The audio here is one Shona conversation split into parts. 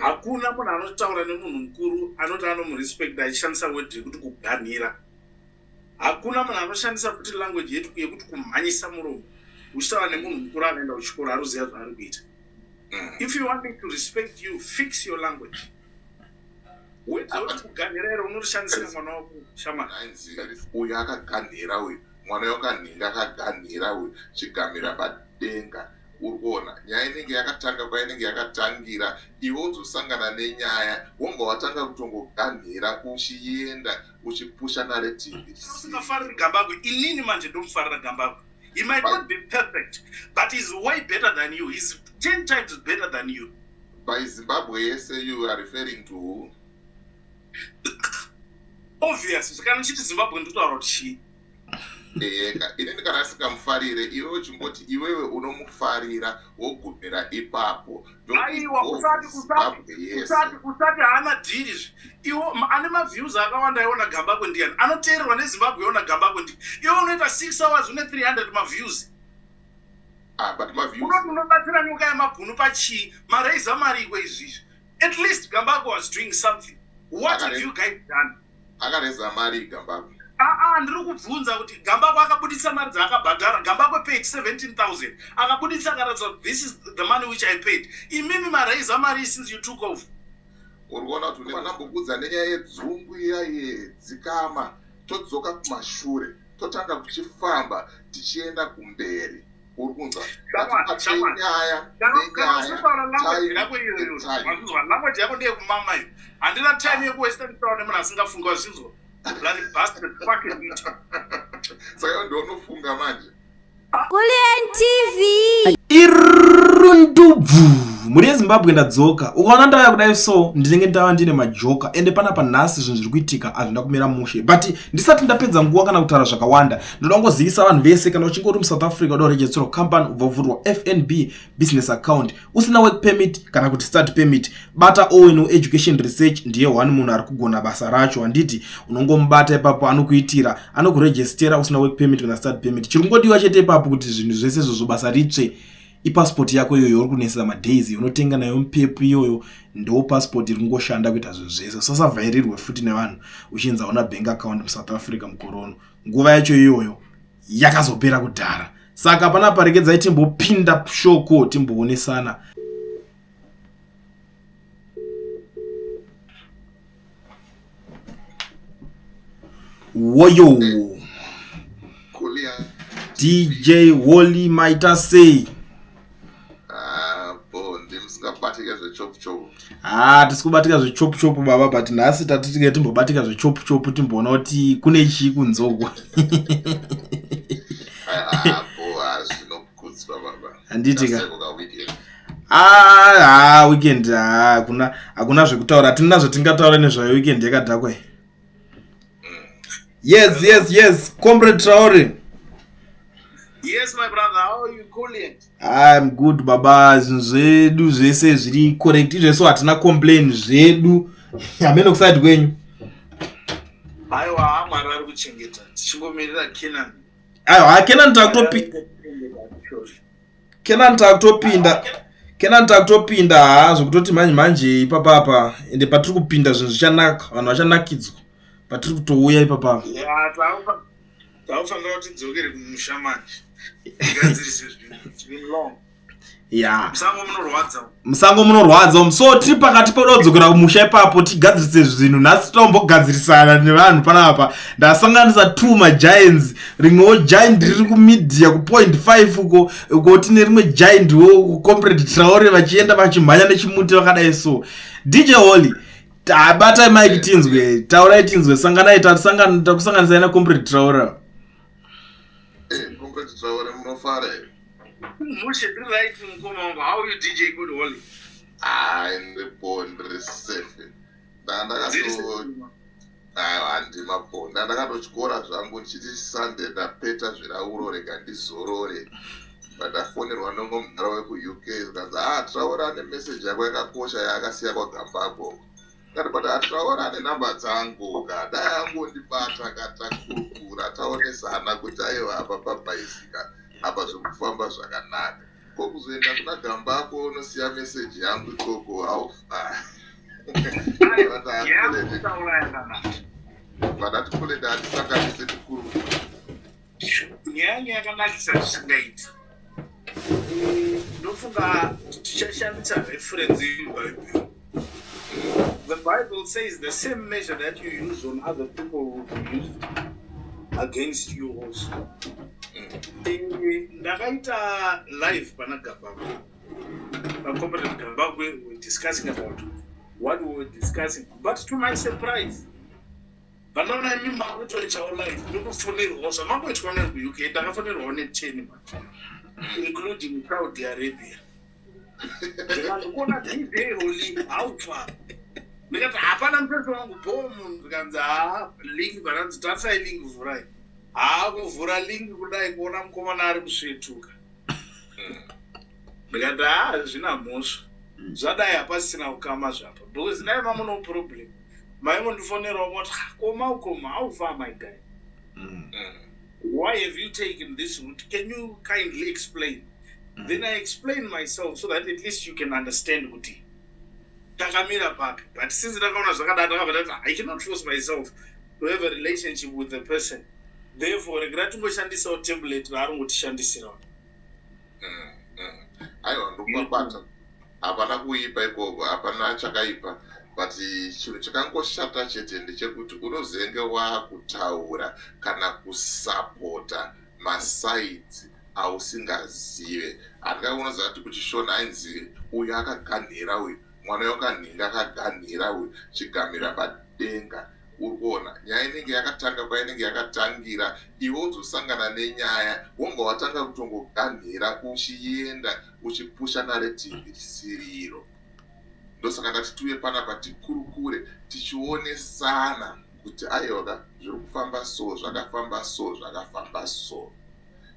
Hakuna munhu anotaura nemunhu mukuru anoti anomurespect achishandisa word yekuti kuganhira. Hakuna munhu anoshandisa kuti language yetu yekuti kumhanyisa muromo. Uchitaura nemunhu mukuru anoenda kuchikoro aruziva zvaari kuita. If you want me to respect you, fix your language. Wedzoti kuganhira ero unoshandisira mwana wako shama. Uyu akaganhira uyu. Mwana wakanhinga akaganhira uyu. Chigamira padenga. Urikuona nyaya inenge yakatanga kwainenge yakatangira iwe uzosangana nenyaya wonga watanga kutongoganhira uchienda uchipusha narrative. Usingafarira Gambakwe. Inini manje ndomufarira Gambakwe. He might not be perfect, but he's way better than you. He's 10 times better than you. By Zimbabwe, yes, you are referring to? Obvious. Kana chiti Zimbabwe ndotaura kuti chi. Inini kana sikamfarire iwe uchimboti iwewe unomufarira wogumira ipapo. Aiwa usati haana dhiri. Iwo ane maviews akawanda iona Gambakwe ndiani. Anoteererwa neZimbabwe iona Gambakwe ndi. Iwe unoita 6 hours une 300 maviews. But maviews. Unobatsira Nyokayemabhunu pachi. Maraiza mariko izvizvi. At least Gambakwe was doing something. What have you guys done? Akareza mari Gambakwe. Ndiri kubvunza kuti Gambakwe akabudisa mari dzaakabhadhara. Gambakwe paid 17,000. Akabudisa akaratidza this is the money which I paid. Imimi maraiza mari since you took over. Urikuona kuti vanambokudza nenyaya yedzungu iya yedzikama todzoka kumashure totanga kuchifamba tichienda kumberi. Urikunzwa nyaya language yako ndeyekumama iyo. Handina time yekuwestern town nemunhu asingafunga zvinzwa. Bloody bastard fucking it. Saka ndonofunga manje. Kulian TV. Irundubvu. Muri Zimbabwe ndadzoka. Ukaona ndauya kudai so ndinenge ndava ndine majoka ende panapa nhasi zvinhu zviri kuitika hazvina kumira mushe. But ndisati ndapedza nguva kana kutaura zvakawanda. Ndoda kungozivisa vanhu vese kana uchinge uri muSouth Africa uda kurejistirwa company ubvavhurwa FNB business account usina work permit kana kuti start permit bata ONO education research ndiye one munhu ari kugona basa racho. Handiti unongomubata ipapo anokuitira anokurejistira usina work permit kana start permit. Chiri kungodiwa chete ipapo kuti zvinhu zvese izvozvo basa ritsve. Passport yako iyoyo uri kunesesa madays unotenga nayo mupepu iyoyo ndo passport iri kungoshanda kuita zvinhu zvese. Usasavhairirwe futi nevanhu uchinza una bank account muSouth Africa mukorono. Nguva yacho iyoyo yakazopera kudhara. Saka panapa regedzai timbopinda shoko timboonesana. Woyo DJ Wally maita sei. Tisikubatika zvechopu baba but nhasi tatitike timbobatika zvechopu timboona kuti kune chii kunzoko. Handitika. Weekend hakuna zvekutaura. Hatina zvatingataura nezvayo weekend yakadhakwe. Yes. Comrade Traore. Yes, my brother. How are you cooling? I'm good, baba. Zvedu zvese zviri correct. Izveso hatina complain zvedu. Hameno kuside kwenyu. Aiwa, Mwari ari kuchengeta. Tichimbomirira Kenan. Aiwa, Kenan takutopinda zvokutoti manje ipapapa ende patiri kupinda zvinhu zvichanaka. Vanhu vachanakidzwa. Patiri kutouya ipapapa. Taufanira kuti tidzokere kumusha manje. Musango munorwadza. So tiri pakati pododzokera kumusha ipapo tigadzirise zvinhu. Nhasi tombogadzirisana nevanhu panapa. Ndasanganisa 2 magiants. Rimwewo giant riri kumedia ku.5 uko tine rimwe giant wo Comrade Traore vachienda vachimhanya nechimuti vakadai so. DJ Wally tabata mic tinzwe. Taurai tinzwe. Sanganai takusanganisana na Comrade Traore. Traore munofara here. Mushe tiri right mukomanga. How are you DJ good Wally? Ndiri safe. Handimabhonda ndakatotyora zvangu ndichiti Sunday ndapeta zvirauro rega ndizorore. Ndafonerwa nongomudhara wekuUK zikanzi Traore ane message yako yakakosha yaakasiya kwaGambakwe. Ngati Traore ane namba dzangu dai angondibata katakurukura taonesana kuti aiwa apa papaisika apa zvokufamba zvakanaka. Kokuzoenda kuna Gambakwe unosiya message yangu ikoko taura yakanaka. Vadati kule ndatisanganise tikuru. Nyaya yakanakisa zvisingaiti. Ndofunga tichashandisa reference yeBhayibheri. The Bible says the same measure that you use on other people will be used against you also. Ndakaita live pana Gambakwe. Competent Gambakwe, we were discussing about what we were discussing. But to my surprise, vanona mimi makutoita live, ndokufonerwa zvamakuitwa neUK, ndakafonerwa ne10 including Saudi Arabia. Ndikona DJ Oli aufa. Ndikati hapana mpeso wangu bomu ndikanzi link baranzi tatsai link vurai. Kuvhura link kudai kuona mukomana ari kusvetuka. Ndikati zvina mhosva. Zvadai hapasina ukama zvapa. Because nai mama no problem. Maimo ndifonera moti koma aufa my guy. Why have you taken this route? Can you kindly explain? Then I explain myself so that at least you can understand what he. Takamira back. But since I cannot force myself to have a relationship with the person. Therefore, regretting shandisa or template, I don't want to shandisa. I don't know what hapana kuipa iko hapana chakaipa but chinhu chakangoshata chete ndechekuti unozenge wakutaura kana kusapota masides ausingazive andikaona kuti kuchishona ainzi uyu akaganhira uyu mwana wakanhinga akaganhira uyu chigamira padenga uri kuona nyaya inenge yakatanga kwainenge yakatangira iwe uzosangana nenyaya wonga watanga kutongoganhira uchienda uchipusha narrative risiriro. Ndosaka ngatituye panapa tikurukure tichionesana kuti aiwa zviri kufamba so zvakafamba so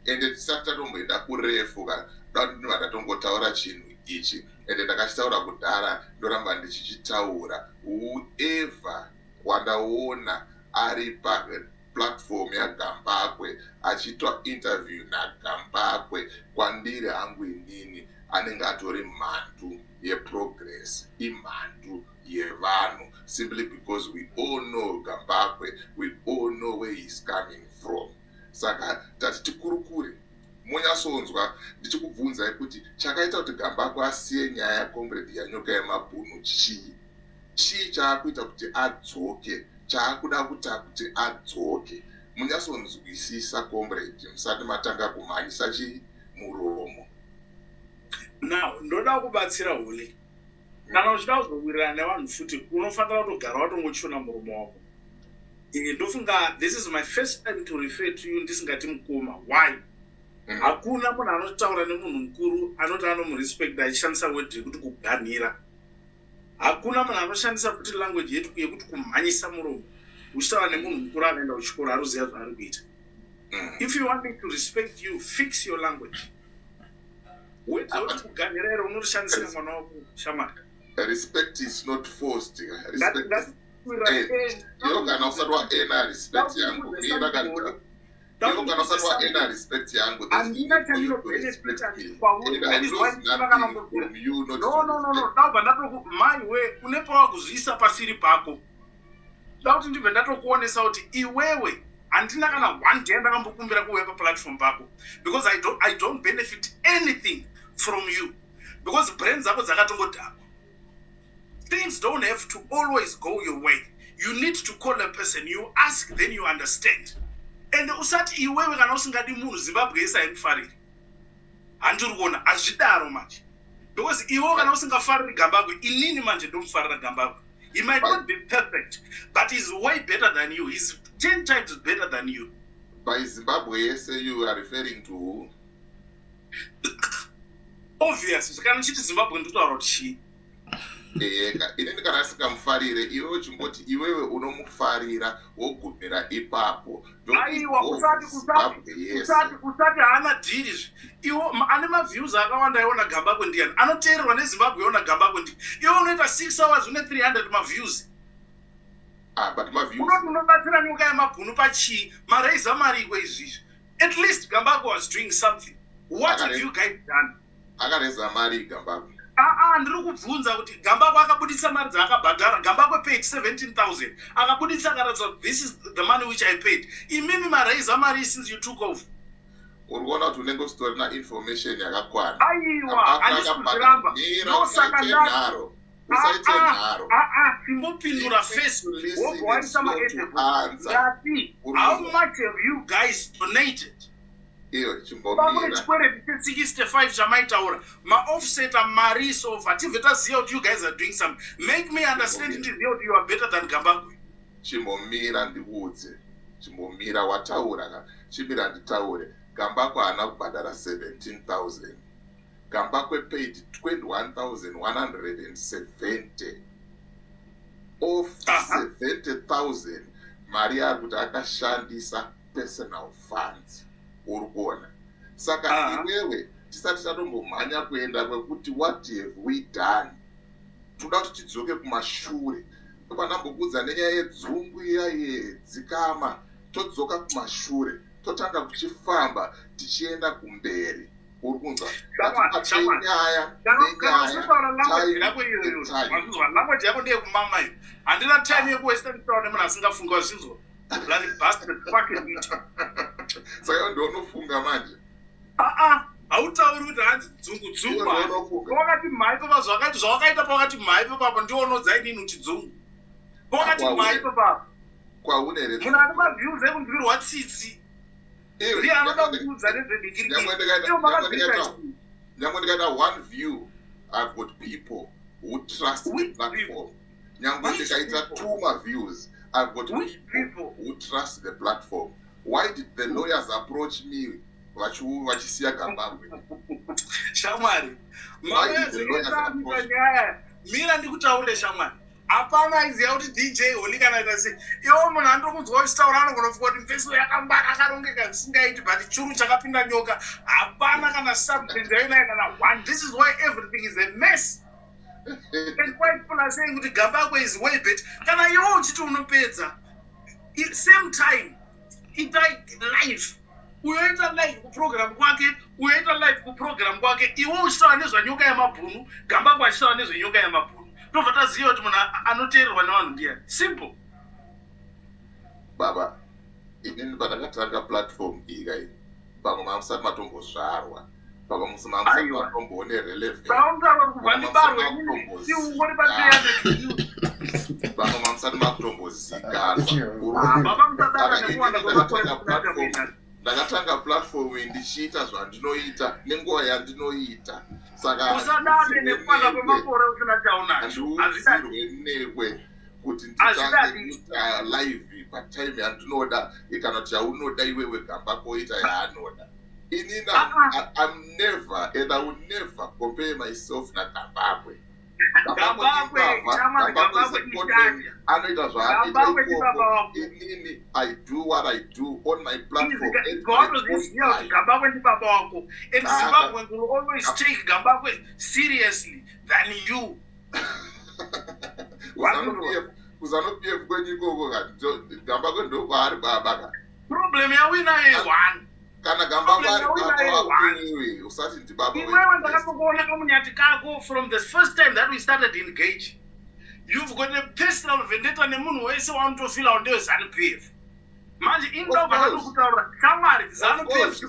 ende tisati tatomboenda kurefu dati vatatongotaura chinhu ichi ende ndakachitaura kudhara ndoramba ndichichitaura whoever wandaona ari paplatform yaGambakwe achiitwa interview naGambakwe kwandiri hangu inini anenge atori mhandu yeprogress imhandu yevanhu simply because we all know Gambakwe, we all know where he's coming from. Saka tati tikurukure munyasonzwa ndichikubvunzai kuti chakaita kuti Gambakwe asiye nyaya comrade yaNyokayemabhunu chii chaakuita kuti adzoke chaakuda kuti adzoke munyasonzwisisa comrade musati matanga kumhanyisa muromo. Now, ndoda kubatsira hule. Kana uchida kuzowirirana nevanhu futi unofanira kutogara watongochuna muromo wako. Ndofunga this is my first time to refer to you ndisingati mukoma. Why? Hakuna munhu anotaura nemunhu mukuru anoti anomurespect achishandisa word kuti kuganhira. Hakuna munhu anoshandisa kuti language yetu yekuti kumhanyisa muromo. Uchitaura nemunhu mukuru anoenda kuchikoro aruziva zvaari kuita. If you want me to respect you, fix your language. Respect is not forced. Respect. You can also respect yangu. You can also respect yangu. No. My way. Unepowa kuzisa pasiri pako. Dauti ndive ndatokuonesa kuti iwewe andina kana one day ndakambokumbira kuweka platform pako because I don't benefit anything from you because brains zako dzakatongodhakwa. Things don't have to always go your way. You need to call a person, you ask, then you understand. And usati iwewe kana usingadi munhu Zimbabwe yese aikufariri. Handiri kuona azvidaro manje. Because iwewe kana usingafariri Gambakwe, inini manje ndomufarira Gambakwe. He might not be perfect, but he's way better than you. He's 10 times better than you. By Zimbabwe yese you are referring to who? Obviously, kana chiti Zimbabwe ndotaura kuti chi. Inini kana sikamufarire iwewe uchimboti iwewe unomufarira wogumira ipapo. Aiwa usati haana dhiri. Iwo ane maviews akawanda iona Gambakwe ndiani. Anoteererwa neZimbabwe iona Gambakwe ndi. Iwo unoita 6 hours une 300 maviews. But maviews. Unobatsira Nyokayemabhunu pachi. Maraiza marikwe izvizvi. At least Gambakwe was doing something. What have you guys done? Akareza mari Gambakwe. Ndiri kubvunza kuti Gambakwe akabudisa mari dzaakabhadhara. Gambakwe paid 17,000. Akabuditsa akaratsa, this is the money which I paid. Imimi maraiza mari since you took off. Urikuona kuti unenge usitorina information yakakwana. Aiwa, handisi kuzviramba. No saka ndaro. Usaite nharo. Timbopindura first. Wobhowaisa maedhe. How much have you guys donated? Iyo chimbomira. Chikwere 65 chamaitaura. Ma-offset mari so far. Tive taziya kuti you guys are doing something. Make me understand it that you are better than Gambakwe. Chimbomira ndiudze. Chimbomira wataura. Chimira nditaure. Gambakwe haana kubhadhara 17,000. Gambakwe paid 21,170. Of 70,000, mari ari kuti akashandisa personal funds. Urikuona. Saka iwewe tisati tatombomhanya kuenda kwekuti what have we done? Toda kuti tidzoke kumashure. Panambokudza nenyaya yedzungu iya yedzikama. Todzoka kumashure. Totanga kuchifamba tichienda kumberi. Urkunzwa. Nyaya. Language yako ndiye kumama hiyo. Andina time yeku Western Town nemuna asingafunga wazinzwa. Bloody bastard fucking meat. Saka ndo unofunga manje. Hautauri kuti hanzi dzungu. Wakati mhaipo pazvakati zvawakaita pakati mhaipo papo ndiwo unodza inini uchidzomu. Wakati mhaipo papo. Kwaune here. Munhu ane maviews ekunzwirwa tsitsi. Nyangwe ndikaita one view, I've got people who trust the platform. Nyangwe ndikaita 2 views, I've got people who trust the platform. Why did the lawyers approach me? Vachisiya Gambakwe. Shamwari. Mira ndikutaure shamwari. Apana aiziya kuti DJ Holly kana ita sei. Iwo munhu andokunzwa uchitaura anogonofunga kuti mfeso yakambaka akarongeka zvisingaiti but churu chakapinda nyoka. Hapana kana substance yainayo kana one. This is why everything is a mess. And why people are saying kuti Gambakwe is way better. Kana iwo uchiti unopedza. Same time. Ita live. Uyoita live kuprogram kwake, uyoita live kuprogram kwake. Iwo uchitaura nezvaNyokayemabhunu, Gambakwe achitaura nezveNyokayemabhunu. Tobva taziva kuti munhu anoteererwa nevanhu ndiani. Simple. Baba, inini pandakatanga platform iyi kai, pamwe mamusati matombozvarwa, pamwe mamusati matomboone relevance. Tauntaura kubva ndibarwe inini, siungori pa300. Pamwe mamusati matombozikanwa. Baba musadaka nekuwanda kweplatform. Ndakatanga platform ndichiita zvandinoita nenguva yandinoita. Saka usadade nekuwanda kwemakore usina chaunacho. Hazvidazvirwe newe kuti nditange live patime yandinoda kana kuti yaunoda iwewe Gambakwe ita yaanoda. Inina, I'm never and I will never compare myself na Gambakwe. Gambakwe anoita zvaanoita inini. I do what I do on my platform. God is here. Gambakwe ndi baba wako. And Zimbabwe will always take Gambakwe seriously than you. KuzanoPF kwenye ikoko kati Gambakwe ndo kwaari baba. Problem yawina ye1. Kana Gambakwe ari baba wakwewe usati ndi baba wewe. Iwewe ndakakuona kamunyati kako from the first time that we started engage. You've got a personal vendetta nemunhu wese waunotofila ndewe ZANU-PF. Manje inda vanokutaura shamwari ZANU-PF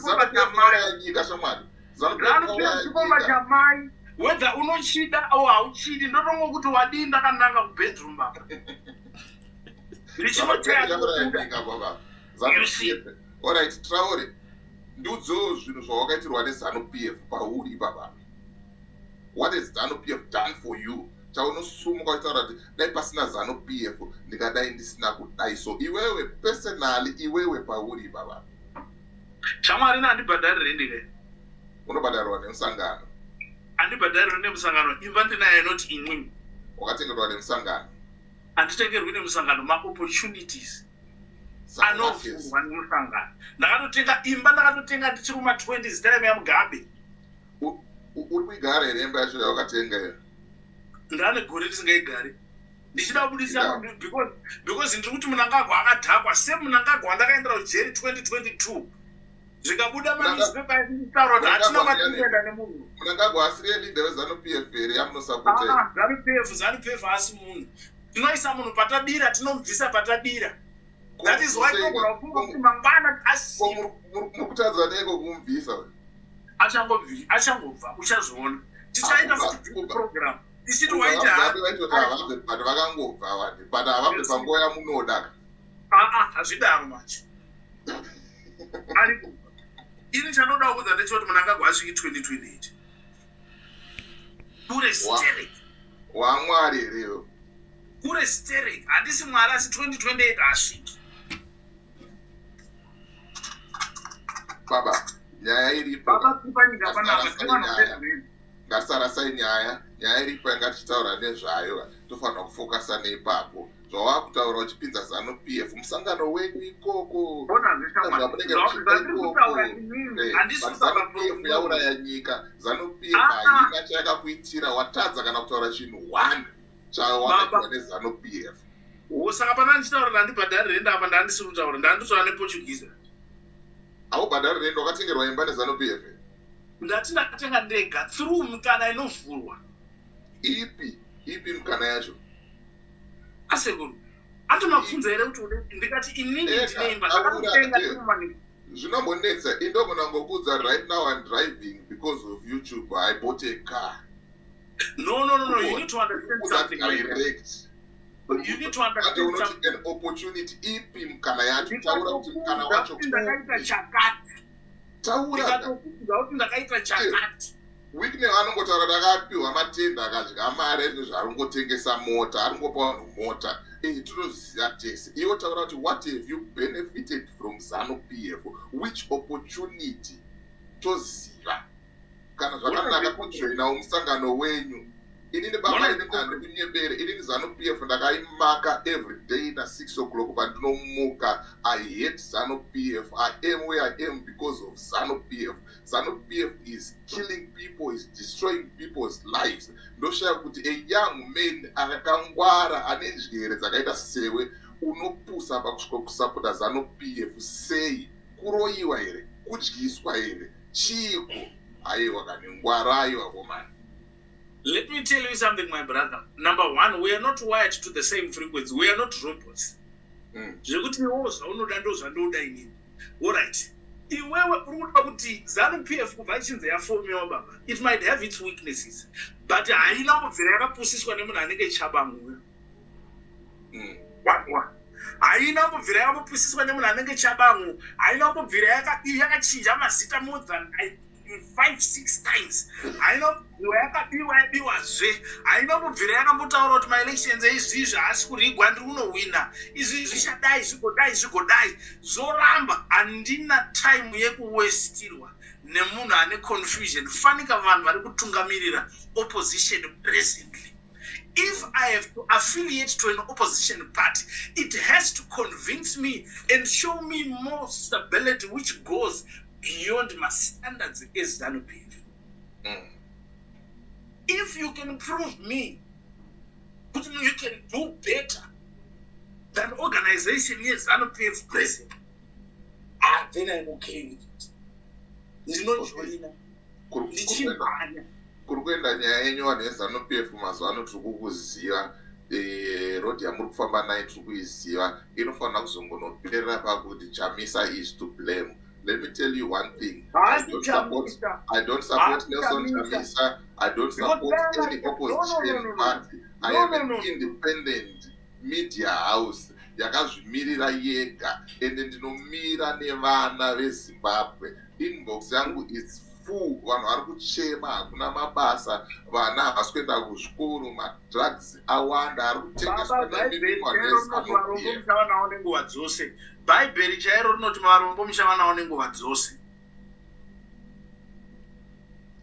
chikomba chamai. Whether unochida au hauchidi ndotongo kuti wadii ndakananga kubedroom baba. Alright, Traore. Ndidzo zvinhu zvawakaitirwa neZANU-PF pauri baba. What has ZANU-PF done for you? Chaunosumuka kutaura kuti dai pasina ZANU-PF ndikadai ndisina kudai. So iwewe personally iwewe pauri baba. Shamwari handibhadharire ndike. Unobhadharwa nemusangano. Handibhadharire nemusangano. Imva ndinaye not inini. Wakatengerwa nemusangano. Handitengerwi nemusangano. Ma-opportunities anovhurwa nemusangano. Ndakatotenga imba, ndakatotenga ndichiri kuma20s time yaMugabe. Uri kuigara here imba yacho yawakatenga here? Ndane gore ndisingaigari. Ndichida kubudisa because ndiri kuti Mnangagwa akadhakwa. Same Mnangagwa ndakaendera kujeri 2022. Zvikabuda manewspaper yakutaura kuti hatina matenda nemunhu. Mnangagwa asiri leader weZANU-PF here yamunosapota. ZANU-PF haasi munhu. tinoisa munhu patadira, tinomubvisa patadira. That is why togona kufunga kuti mangwana asiya. Mukutadza neko kumubvisa. Achangobva, uchazoona. Tichaita futi program. Tisiti waita hapo vantu vakangobva wani, but havabve panguva yamunoda. Hazvidaro macho. Ari ini chanoda kuudza ndechoti munhu akagwa asviki 2028. Kure sterek. Wamwari rero. Kure sterek. Handisi mwari asi 2028 asviki. Baba, nyaya iripo. Baba kupanyika panapa tivanopedza. Ngasarasai nyaya iripo yangatichitaura nezvayo, tofanira kufokasa neipapo. Zvawakutaura uchipinza ZANU-PF musangano wedu ikoko. ZANU-PF yauraya nyika. ZANU-PF haina chayakakuitira, watadza kana kutaura chinhu 1 chawakaitwa neZANU-PF. Saka pana ndichitaura ndandibhadhari renda apa ndandisi kutaura ndanditaura nePortuguese. Aubhadhari renda wakatengerwa imba neZANU-PF? Ndati ndakatenga ndega through mukana inovhurwa. Ipi mukana yacho? Asekuru atomabvunza here kuti ndikati inini ndineimba zvakatenga kumani. Zvinombonetsa indogona ngokuudza right now I'm driving because of YouTube. I bought a car. No, you need to understand something direct. You need to understand something. An opportunity ipi mukana yacho, taura kuti mukana wacho ndakaita chakati. Taura kuti ndakaita chakati. Weekne vanongotaura ndakapiwa matenda akadya mari nezvarongotengesa mota, aringopa vanhu mota. Tinoziva tese. Iwo taura kuti what have you benefited from ZANU-PF? Which opportunity? Toziva. Kana zvakanaka kujoina musangano wenyu. Inini baba ine ndikunyembere, inini ZANU-PF ndakaimaka every day na 6 o'clock pandinomuka. I hate ZANU-PF. I am where I am because of ZANU-PF. ZANU-PF is killing people, is destroying people's lives. Ndoshaya kuti a young man akangwara ane njere dzakaita sewe unopusa pakusvika kusapota ZANU-PF. Sei kuroyiwa here, kudyiswa here, chiko aiwa kane ngwaraiwa komani. Let me tell you something, my brother. Number one, we are not wired to the same frequency. We are not robots. Zvekuti iwo zvaunoda ndo zvandoda inini. Alright. Iwewe urikuda kuti ZANU-PF kubva ichinzi yafomiwa baba. It might have its weaknesses. But haina kubvira yakapusiswa nemunhu anenge chabangu. Haina kubvira yakapusiswa nemunhu anenge chabangu. Haina kubvira yakachinja mazita more than 5-6 times. Haina yakadiwa-diwazve. Haina kubvira yakambotaura kuti ma-elections izvizvi haasi kurigwa ndiri unowina. Izvi zvichadai zvigodai. Zoramba. Handina time yekuwestirwa nemunhu ane confusion. Fanika vanhu vari kutungamirira opposition presently. If I have to affiliate to an opposition party, it has to convince me and show me more stability which goes beyond my standards as ZANU-PF. If you can prove me that you can do better than organization as ZANU-PF president, then I'm okay with it. Ndinojoina. Ndichimbanya. Kurikuenda nyaya yenyu vanhu veZANU-PF mazuva ano tiri kukuziva, rodi yamuri kufamba nayo tiri kuiziva, inofanira kuzongonoperera pakuti Chamisa is to blame. Let me tell you one thing. I don't support Nelson Chamisa. I don't support any opposition party. I am an independent media house. Yakazvimirira yega. Ende ndinomira nevana veZimbabwe. Inbox yangu is full. Vanhu vari kuchema, hakuna mabasa. Vana havasi kuenda kuzvikoro, madrugs awanda, ari kutengeswa nemimwa neZANU-PF. Bhaibheri chairo rinoti marombo muchava nawo nenguva dzose.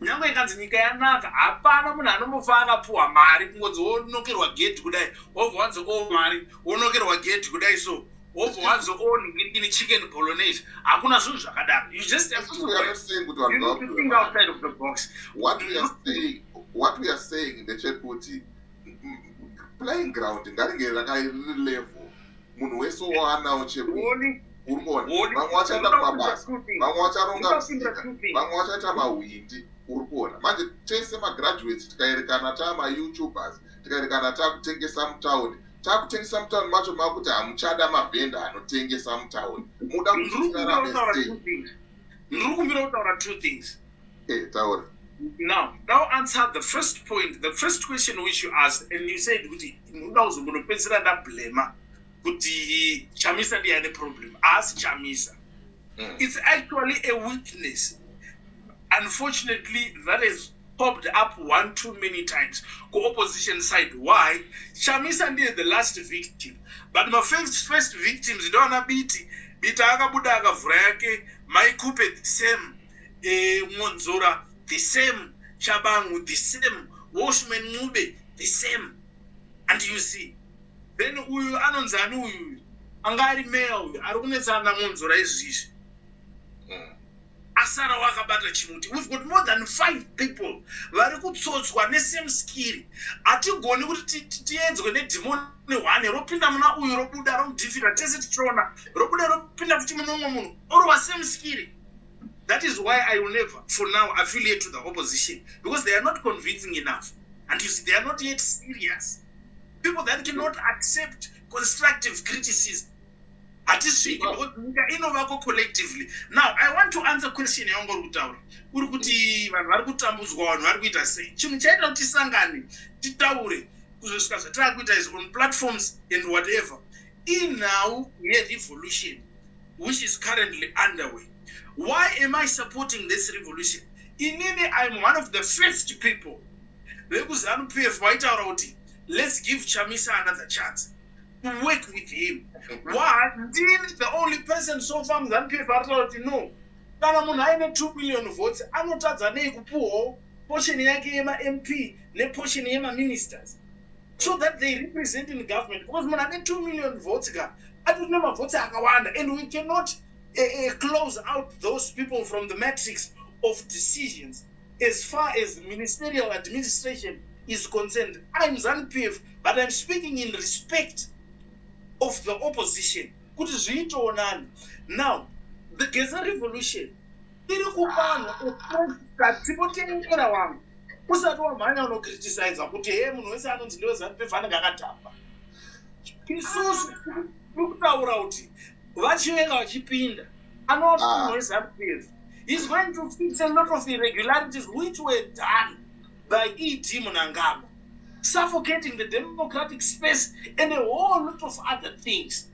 Nyangwe ikanzi nyika yanaka, hapana munhu anomufa akapuwa mari kungodzi wonokerwa gate kudai, wobva wanzi mari, wonokerwa gate kudai so, wobva wanzi ini chicken bolognese. Hakuna zvinhu zvakadaro. You just have to think outside of the box. What we are saying ndechekuti playing ground ngaringe rakairi level. Munhu wese wanawo chekuti urikuona vamwe vachaenda kumabasa, vamwe vacharonga musika, vamwe vachaita mahwindi. Urikuona manje tese magraduates tikaerekana tama YouTubers, tikaerekana takutengesa mutaundi, takutengesa mutauni macho makuti hamuchada mavhenda anotengesa mutauni muda kuti ndikumbira kutaura two things. Taura. Now answer the first point, the first question which you asked, and you said kuti muda uzongopedzera ndablema kuti Chamisa ndiye ane problem. As Chamisa, it's actually a weakness. Unfortunately, that has popped up one too many times on opposition side. Why? Chamisa ndiye the last victim, but my first victims don't wanna beat akabuda akavhura yake Maikupe the same, Monzora the same, Chabangu the same, Washman Mube the same. And you see, then uyu anonzani uyu angari meya uyu ari kunetsana Monzora izvizvi. Asara wakabata chimuti. We've got more than 5 people vari kutsotswa nesame skill. Hatigoni kuti tiedzwe nedhimoni 1 ropinda muna uyu robuda romudhifira tese tichiona robuda ropinda futi muna umwe munhu or same skill. That is why I will never for now affiliate to the opposition, because they are not convincing enough, and you see they are not yet serious. People that cannot accept constructive criticism. Collectively. Now, I want to answer question yangu kutaura. Uri kuti vanhu vari kutambudzwa, vanhu vari kuita sei. Chinhu chaita kuti tisangane, titaure, kuzosvika zvatava kuita is on platforms and whatever. In now, a revolution, which is currently underway. Why am I supporting this revolution? Inini, I'm one of the first people. VekuZANU-PF vaitaura kuti, let's give Chamisa another chance. To work with him. Why? Indeed, the only person so far ZANU-PF aritaura no. Kana munhu aine 2 million votes, anotadza nei kupuwawo portion yake yema-MP neportion yema-ministers, so that they represent in government. Because munhu ane 2 million votes ka, atorine mavhotes akawanda, and we cannot close out those people from the matrix of decisions as far as ministerial administration is concerned. I'm ZANU-PF, but I'm speaking in respect of the opposition. Kuti zviito nani. Now, the Geza revolution iri kupanwa tipotengera wangu usati wamhanya unokriticize kuti munhu wese anonzi ndiwe ZANU-PF anenge akatamba. Isusu kutaura kuti vachivenga vachipinda anoti munhu weZANU-PF is going to fix a lot of irregularities which were done by ED Munangagwa, suffocating the democratic space and a whole lot of other things.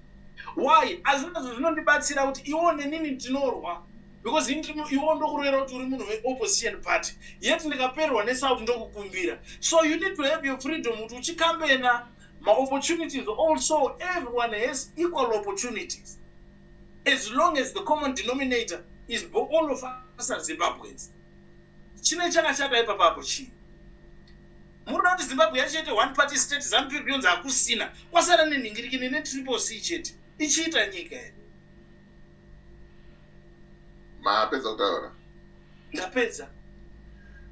Why? As long as we don't debate out, you want nini tinorwa, because you want to kurera kuti uri munhu we-opposition party, yet ndikaperwa nesauti ndokukumbira. So you need to have your freedom kuti uchikambena ma-opportunities. Also, everyone has equal opportunities, as long as the common denominator is all of us as Zimbabweans. Chine chakashata ipapapo chii? Muri kuti Zimbabwe yachete one party state, ZANU-PF yonzi hakusina, kwasara nenhingirikini netriple C chete. Ichiita nyika here. Mapedza kutaura? Ndapedza.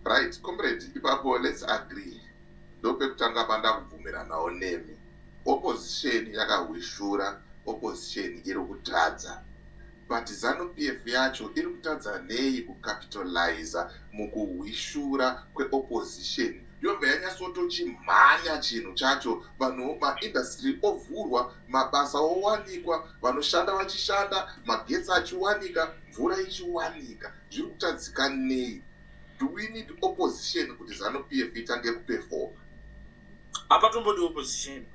Right, comrade, ipapo let's agree. Ndopekutanga panda kubvumiranawo nemi. Opposition yakahwishura, opposition iri kutadza. But ZANU-PF yacho iri kutadza nei kukapitalize mukuhwishura kweopposition. Yobva yanyatsotochimhanya chinhu chacho, vanhu maindastry ovhurwa, mabasa owanikwa, vanoshanda vachishanda, magetsi achiwanika, mvura ichiwanika. Zviri kutadzika nei? Do we need opposition kuti ZANU-PF itange kuperform? Apatombodi opposition.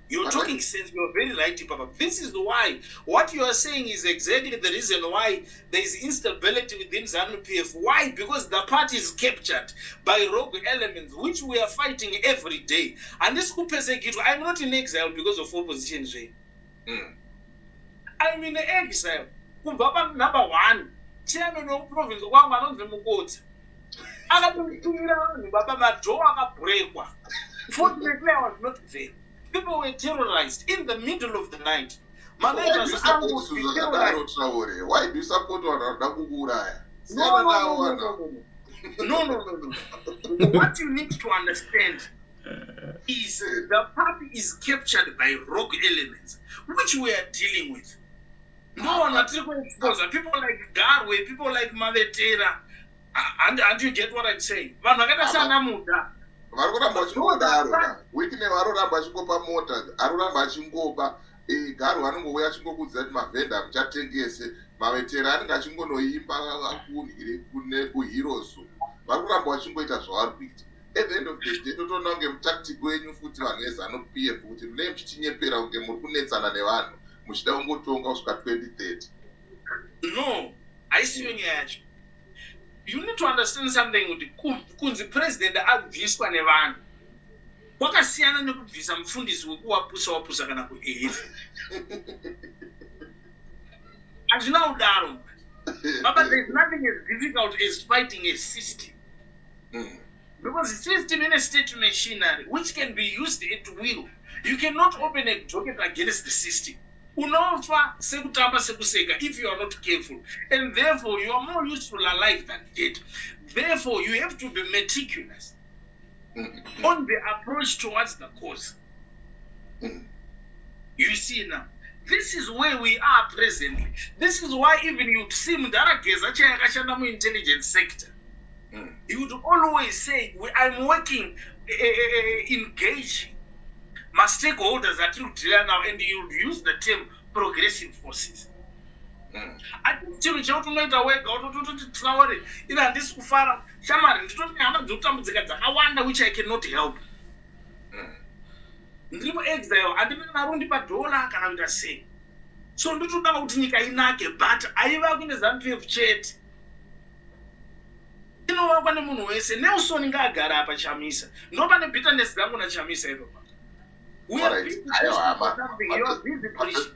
You're talking sense. You're very right, Papa. This is why what you are saying is exactly the reason why there is instability within ZANU-PF. Why? Because the party is captured by rogue elements, which we are fighting every day. And this could persecute. I'm not in exile because of opposition. I'm in exile. Number 1, chairman of province, one of the Mukoti. Fortunately, I was not there. People were terrorized in the middle of the night. My neighbors almost terrorized. Why do you support Wanakuguraya? No. What you need to understand is the party is captured by rogue elements, which we are dealing with. No one are exposed. People like Garwe, people like Mavetera, and you get what I'm saying. vari kuramba vachingodaro wikine varoramba vachingopa mota aroramba achingopa garo vanongouya achingokudza kuti mavhenda amuchatengese mavetera anenge achingonoimba akudyire kune kuhirosu vari kuramba vachingoita zvavari kuita at the end of the day totoona kunge mutactic wenyu futi vanhu veZANU-PF kuti munee muchichinyepera kunge muri kunetsana nevanhu muchida kungotonga kusvika 2030. No, haisiyo nyaya yacho. You need to understand something kuti kunzi president abviswa nevanhu kwakasiyana nekubvisa mufundisi wekuwapusa kana kuEF. Hazvina kudaro. But there is nothing as difficult as fighting a system. Because the system in a state machinery which can be used at will. You cannot open a docket against the system. Unofa sekutamba sekuseka if you are not careful. And therefore you are more useful alive than dead. Therefore you have to be meticulous on the approach towards the cause. You see now, this is where we are presently. This is why even you see Mundarageza Chayakashana mu intelligence sector. He would always say, I'm working, engaging my stakeholders that you deal now, and you use the term progressive forces. I think Traore in this Kufara, Shamar, which I cannot help. Exile, I didn't know Padola can say. So, little doubt Nyokayemabhunu, but I have in a ZANU-PF chat. You know what I'm going to say? Nelson Gagara Chamisa. Nobody bitterness Gamona Chamisa. We are busy something. You are busy preaching.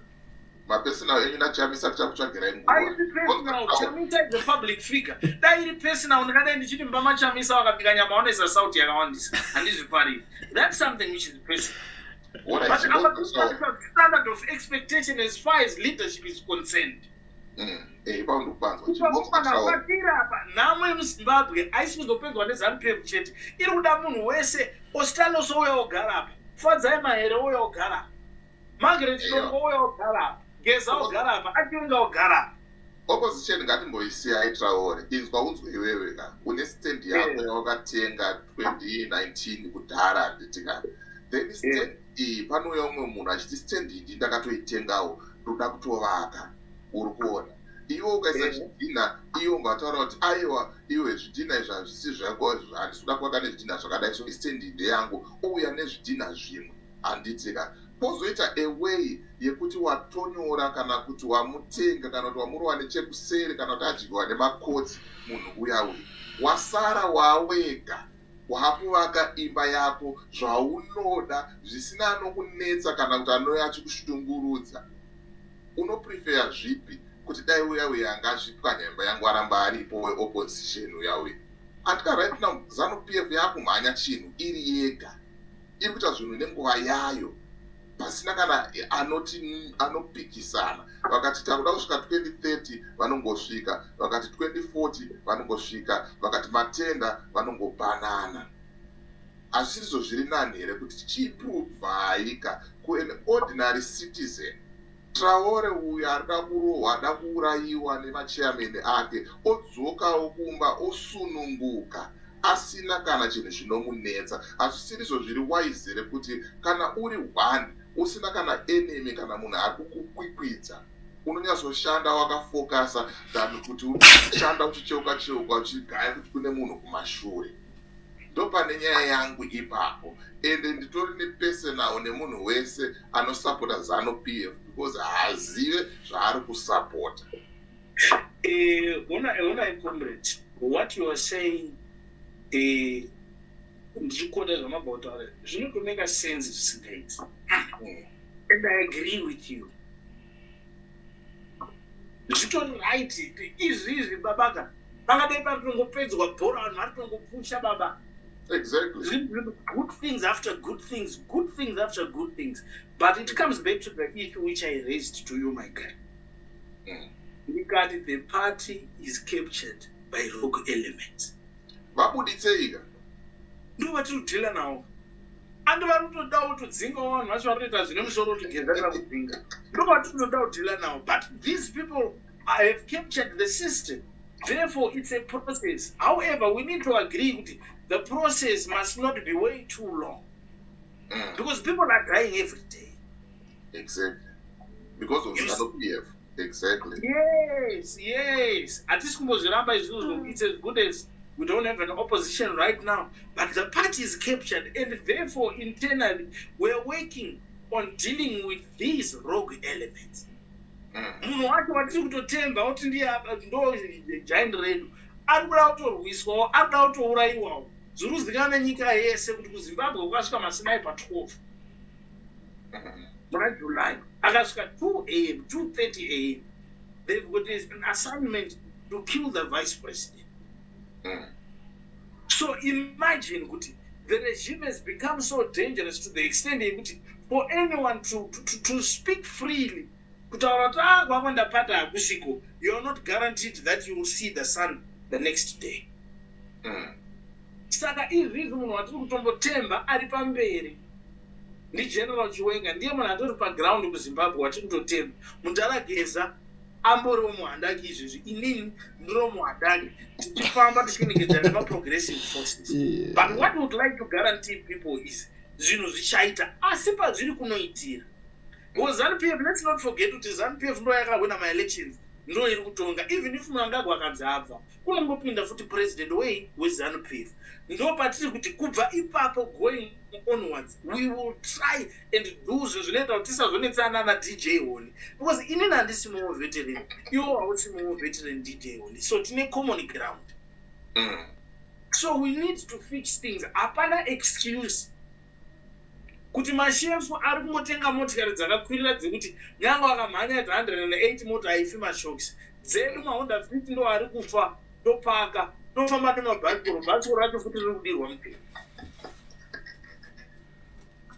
My personal Chamisa Chapter. I am the personal Chamisa is a public figure. That is the personal on the other end. Bama Chamisa or Ganyamon is a South around this. And this is party. That's something which is personal. But our standard of expectation as far as leadership is concerned. Namwe muZimbabwe aisizopedzwa neZANU-PF chete iri kuda munhu wese Ostaloso ouya ogara apa Fadzai Mahara ouya ogara apa Margaret Tongo ouya ogara apa Geza ogara apa Achirunga ogara apa opposition ngatimboisiya Traore inzwa unzwe iwewe ka une stand yako yawakatenga 2019 kudhara nditika then stand panouya umwe munhu achiti stand iyi ndakatoitengawo ndoda kutovaka uri kuona iwe ukaisa zvidhina iwe ungataura kuti aiwa iwe zvidhina izvi hazvisi zvako handisuda kuvaka nezvidhina zvakadai so istendi ndeyangu ouya nezvidhina zvimwe handitika pozoita away yekuti watonyora kana kuti wamutenga kana kuti wamurova nechekuseri kana kuti adyiwa nemakotsi munhu uya uyu wasara wawega wakuvaka imba yako zvaunoda zvisina anokunetsa kana kuti anouya achikushungurudza unoprefer zvipi kuti dai uya angazvipwanya imba yangu aramba aripo weopposition uya uya atika right now ZANU-PF yakumhanya chinhu iri yega iri kuita zvinhu nenguva yayo pasina kana anopikisana vakati takuda kusvika 2030 vanongosvika vakati 2040 vanongosvika vakati matenda vanongopanana hazvisizvo zviri nani here kuti chiprovhaika kuan ordinary citizen Traore uyu arida kurohwa ada kuurayiwa nemachairman ake odzokawo kumba osununguka asina kana chinhu zvinomunetsa hazvisirizvo zviri wise here kuti kana uri one usina kana enemy kana munhu ari kukukwikwidza unonyatsoshanda wakafokasa than kuti ushanda uchicheuka uchigaya kuti kune munhu kumashure ndopane nyaya yangu ipapo ende nditori nepersonal nemunhu wese anosapota ZANU-PF because haazive zvaari kusapota. Comrade, what you are saying ndichikota zvamabhautaura zvinotomeka sense zvisingaiti and I agree with you. Zvitori right izvi babaka pangadai paritongopedzwa bhora vanhu varitongopusha baba. Exactly. Good things after good things, good things after good things. But it comes back to the issue which I raised to you, my guy. Regarding the party is captured by rogue elements. Vabuditseiga. Ndo vatiri nawo. Andi varikutoda kutodzinga vanhu vacho varikuita zvine musoro kugenzera kudzinga. Ndo vatinoda kudhila nawo. But these people have captured the system. Therefore, it's a process. However, we need to agree with the process must not be way too long. Because people are dying every day. Exactly. Because of ZANU-PF. Exactly. Yes. At this it's as good as we don't have an opposition right now. But the party is captured, and therefore internally we're working on dealing with these rogue elements. Munhu wacho watiri kutotemba kuti ndo giant redu ari kuda kutorwiswawo, ari kuda kutouraiwawo. Zviri kuzivikanwa nyika yese kuti kuZimbabwe kwasvika masinaipha 12 muna July, akasvika 2 a.m., 2:30 a.m. They've got an assignment to kill the vice president. So imagine the regime has become so dangerous to the extent that for anyone to speak freely, you're not guaranteed that you will see the sun the next day. Saka izvizvi munhu watiri kutombotemba ari pamberi ndiGeneral Chiwenga ndiye munhu atori paground kuZimbabwe watiri kutotemba. Mundarageza amboriwo muhandaki izvizvi, inini ndiro muhandaki tichifamba tichiningidzana nemaprogressive forces. But what we would like to guarantee people is zvinhu zvichaita asi pazviri kunoitira. Because ZANU-PF, let's not forget kuti ZANU-PF ndo yakawina ma-elections, ndo iri kutonga. Even if Mnangagwa akadzabva kunongopinda futi president weZANU-PF. Ndo patiri kuti kubva ipapo going onwards we will try and do zvinoita kuti tisazonetsana naDJ Holly, because inini handisimuwo veteran, iwo hausimuwo veteran DJ Holly, so tine common ground. So we need to fix things. Hapana excuse kuti mashefu ari kungotenga motikari dzakakwirira dzekuti nyangwe akamhanya 108 mota haifi mashokisi dzedu mahonda 50 ndo ari kufa topaka tofamba nemabhasikoro racho futi riri kudirwa mupenyu.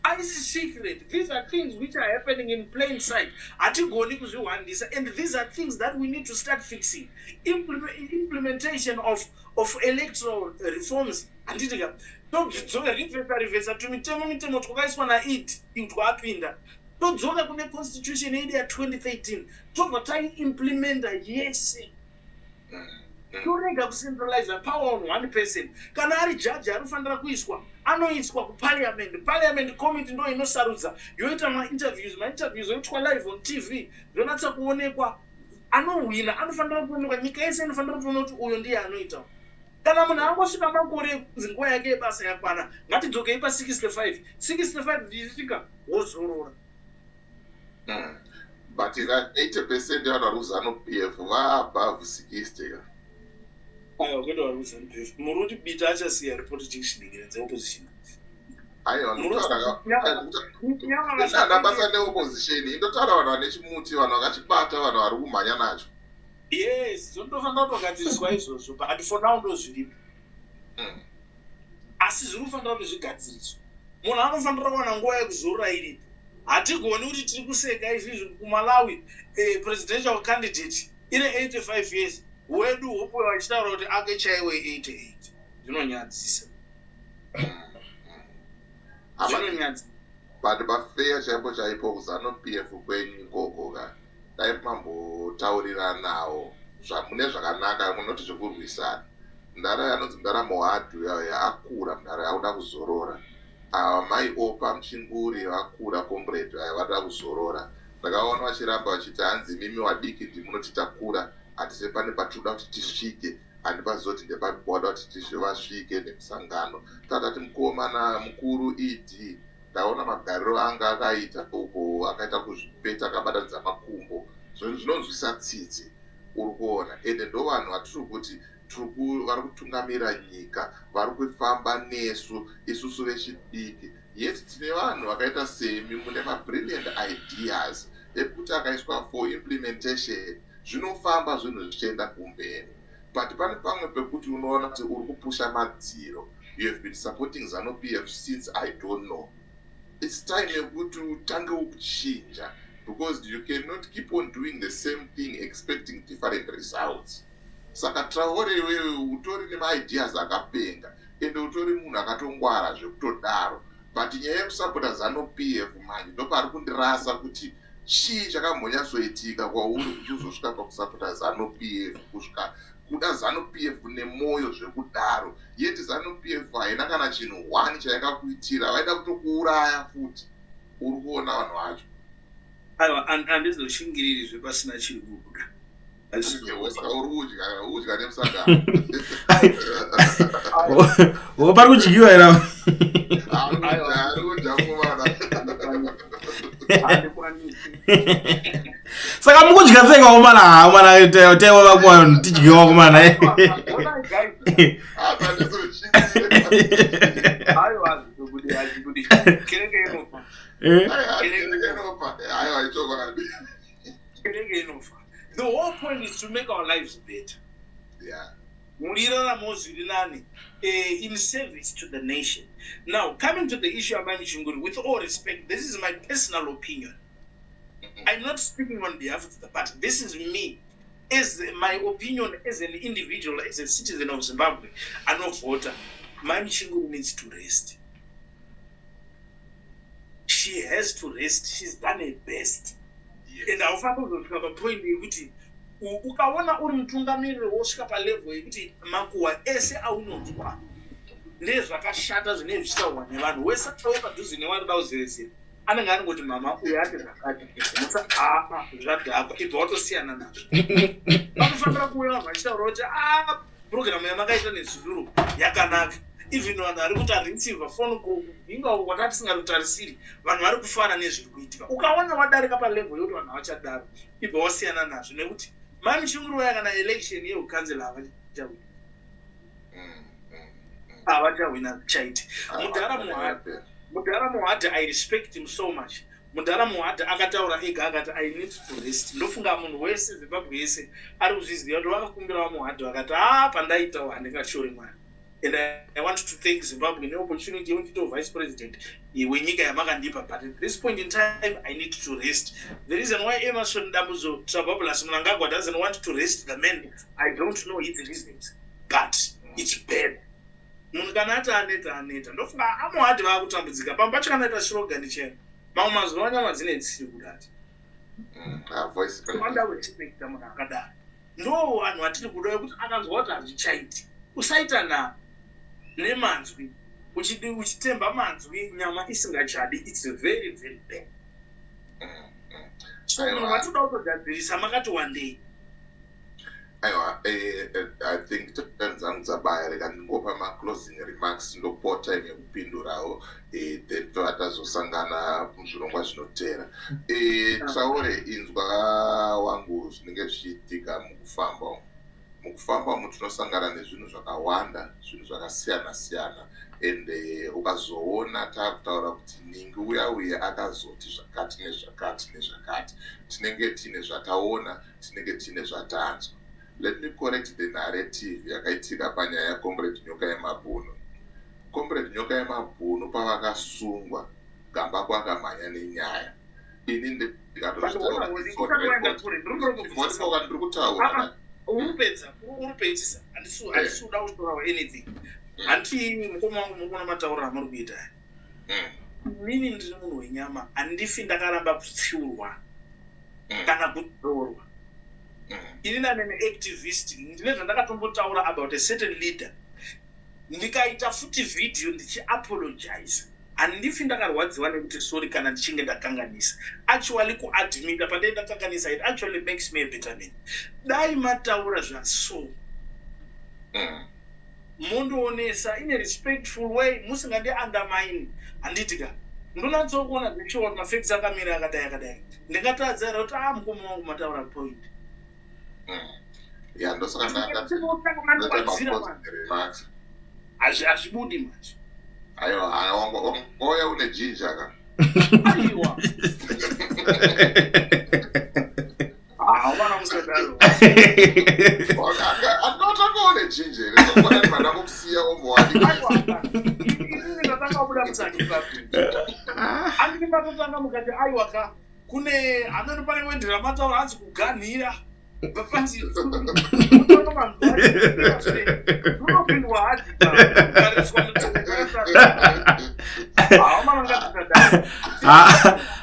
Aisi secret. These are things which are happening in plain sight. Hatigoni kuzviwandisa, and these are things that we need to start fixing. Implementation of electoral reforms. Anditika todzoka rivhesa tumitemo twakaiswa naID twapinda. Todzoka kune constitution yedu ya 2013 tobva taiimplementa yese. Torega kucentralize power on one person. Kana ari judge anofanira kuiswa, anoiswa kuparliament. Parliament committee ndo inosarudza yoita ma-interviews yoitwa live on TV, yonatsa kuonekwa. Anowina anofanira kuonekwa, nyika yese inofanira kuona kuti uyo ndiye anoita. Kana munhu angosvika makore kunzi nguva yake yebasa yakwana, ngatidzokei pa 65 zvichitsvika wozorora. But 80% yevanhu vari kuZANU-PF vaabove 60. Kwenda vari kuZANU-PF muri kuti bita achasiya repolitics dzeopposition. Aiwa basa neopposition indotaura vanhu vane chimuti, vanhu vakachibata, vanhu vari kumhanya nacho. Yes, zvindofanira kutogadziriswa izvozvo, but for now ndo zviripo. Asi zviri kufanira kuti zvigadziriswe. Munhu anofanira kuwana nguva yekuzorora iripo. Hatigoni kuti tiri kuseka izvizvi kuMalawi presidential candidate ine 85 years, wedu hopo vachitaura kuti ake chaiwe 88. Zvinonyadzisa. But pafeya chaipo kuZANU-PF kwenyu ikoko ka dai mambotaurira nawo mune zvakanaka, munoti zvekurwisana. Mundara yanonzi Mundara Mohadhu akura, mundara yakuda kuzorora. Mai opa Muchinguri vakura, comrade vada kuzorora. Ndakaona vachiramba vachiti hanzi mimi wadiki ndimunoti takura, hatise pane patinoda kuti tisvike, handipazoti ndepanoda kuti vasvike nemusangano. Tatati mukomana mukuru ED, ndaona magariro anga akaita uko, akaita kuzvipeta, akabatanidza makumbo. Zvinhu zvinonzwisa tsitsi, uri kuona. Ende ndo vanhu vatiri kuti vari kutungamira nyika, vari kufamba nesu isusu vechidiki. Yet tine vanhu vakaita semi mune ma-brilliant ideas ekuti akaiswa for implementation zvinofamba zvinhu zvichienda kumberi. But pane pamwe pekuti unoona kuti uri kupusha madziro. You have been supporting ZANU-PF since I don't know. It's time yekuti utange ukuchinja, because you cannot keep on doing the same thing expecting different results. Saka Traore wewe utori nema-ideas akapenga, ende utori munhu akatongwara zvekutodaro. But nyaya yekusapota ZANU-PF manje ndopari kundirasa kuti chii chakamhonyatsoitika kwauri kuti uzosvika pakusapota ZANU-PF kusvika kuda ZANU-PF nemoyo zvekudaro, yeti ZANU-PF haina kana chinhu 1 chayakakuitira, vaida kutokuuraya futi. Uri kuona vanhu vacho. Aiwa, andizoshingiriri zvepasina chiri kubuda. Udya nemusagara. Pari kudyiwa here? Saka mukudya sei komana tewa vakwa tidyiwa komana. The whole point is to make our lives better. Yeah. In service to the nation. Now, coming to the issue of Chunguri, with all respect, this is my personal opinion. I'm not speaking on behalf of the party. This is me, as my opinion as an individual, as a citizen of Zimbabwe, and a voter. Manje Chunguri needs to rest. She has to rest. She's done her best. And I'll find a point kuti ukaona uri mutungamiriri wosvika palevel yekuti makuhwa ese aunonzwa ndezvakashata zvinenge zvichitaurwa nevanhu wese auya padhuze newarida kuzerezera anenge anongoti mama uyu ati zvakati zvadhakwa ibva watosiyana nazvo vanofanira kuuya vanhu vachitaura kuti purogiramu yamakaita nezviduro yakanaka. Even vanhu vari kutarisirwa phone call inga watati singarotarisiri vanhu vari kufara nezviri kuitika. Ukaona wadarika palevel yekuti vanhu havachadaro ibva wasiyana nazvo nekuti Manje Chunguri waya kana election yeukansela havachawina chaiti. Mudhara Muhadha, I respect him so much. Mudhara Muhadha akataura ega akati I need to rest. Ndofunga munhu wese Zimbabwe yese ari kuzviziva kuti vakakumbira Muhadha vakati pandaitawo handingashore mwana. And I want to thank Zimbabwe for the opportunity to vice president. But at this point in time, I need to rest. The reason why Emerson Dambuzo Trababulas Mnangagwa doesn't want to rest the men, I don't know his reasons. But it's bad. Munganata aneta. Ndofunga Muhadha vakutambudzika. Pambacho kanaita slogan chena. Mamwe mazuva nyama dzine dzisiri kudati. Voice Wanda wechipekita munhu akadaro. Ndo vanhu vatiri kuda kuti akanzwa kuti hazvichaiti. Usaita na nemanzwi uchitemba manzwi nyama isingachadi. It's very very bad. So munhu vatoda kutogadzirisa makati one day. I think dzangu dzabaya reka ndingopa ma-closing remarks ndopota yekupindurawo then tovatazosangana muzvirongwa zvinotera. Traore, Inzwa wangu zvinenge zvichiitika mukufamba umu tinosangana nezvinhu zvakawanda, zvinhu zvakasiyana-siyana, ende ukazoona takutaura kuti ningi uya akazoti zvakati nezvakati tinenge tine zvataona, tinenge tine zvatanzwa. Let me correct the narrative yakaitika panyaya Comrade Nyokayemabhunu. Comrade Nyokayemabhunu pavakasungwa Gambakwe akamhanya nenyaya. Ini ndikatozvitaura urupedzisa handisuda kutaura anything. Handiti mukoma wangu mukona mataura amuri kuita. Inini ndiri munhu wenyama, handifi ndakaramba kupfiurwa kana kudorwa. Inini ndane activist, ndine zvandakatombotaura about a certain leader. Ndikaita futi video ndichiapologize. Handifi ndakarwadziwa nekuti sorry kana ndichinge ndakanganisa. Actually kuadmita pandai ndakanganisa, it actually makes me a better man. Dai mataura zvaso mondoonesa in a respectful way, musingandi undermine. Handitika ndonatsokuona zvichiwa mafacts akamira akadai ndingatadzira kuti mukoma wangu mataura point. Hazvibudi manje. Aiwa, ngoya une jinja ka. Aiwa. Wana musadaro. Anotaka une jinja. Ndokona mwana kusiya omwadi. Aiwa. Ini ndatanga kubuda mutsangi papi. Andimba totanga mukati aiwa ka. Kune anoni pane wendera mataura anzi kuganhira. Bafati unopindwa hadi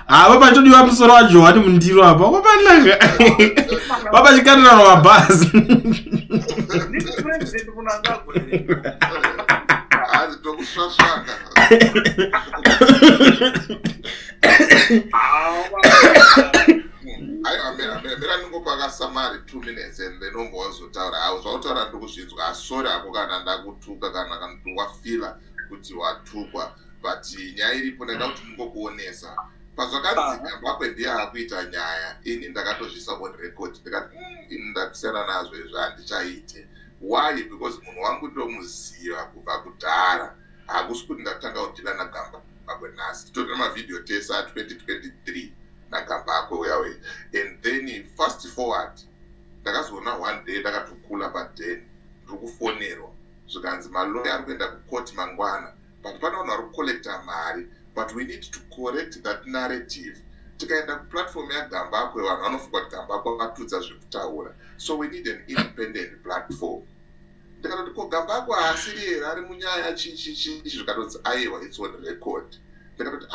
baba chodiwa musoro wa Johani mundiro apa kwapanaka baba chikanira mabhazi president kunangagwe Hadi tokusvasvaka. Mira ndingopa summary 2 minutes and then umbozotaura. Zvautaura ndikuzvinzwa asori ako kana ndakutuka kana kana wafila kuti watukwa. But nyaya iripo ndenda kuti ndingokuonesa. Pazvakanzi Gambakwe ndiye akuita nyaya. Ini ndakatozvisa on record. Ndikati ndakusiyana nazvo izvo handichaite. Why? Because munhu wangu ndomuziva kubva kudhara. Hakusi kuti ndatanga kudhila naGambakwe nhasi. Titori namavideo tese a2023 naGambakwe uyawe. And then fast forward, ndakazoona one day ndakatokula padeni ndiri kufonerwa. Zvikanzi maloya ari kuenda kukoti mangwana. But pana vanhu vari kucollecta mari. But we need to correct that narrative. Tikaenda kuplatform yaGambakwe vanhu vanofunga kuti Gambakwe akatudza zvekutaura. So we need an independent platform. Ndikatoti ko Gambakwe haasiri here ari munyaya chichi zvikatodzi aiwa it's on record. Ndikatoti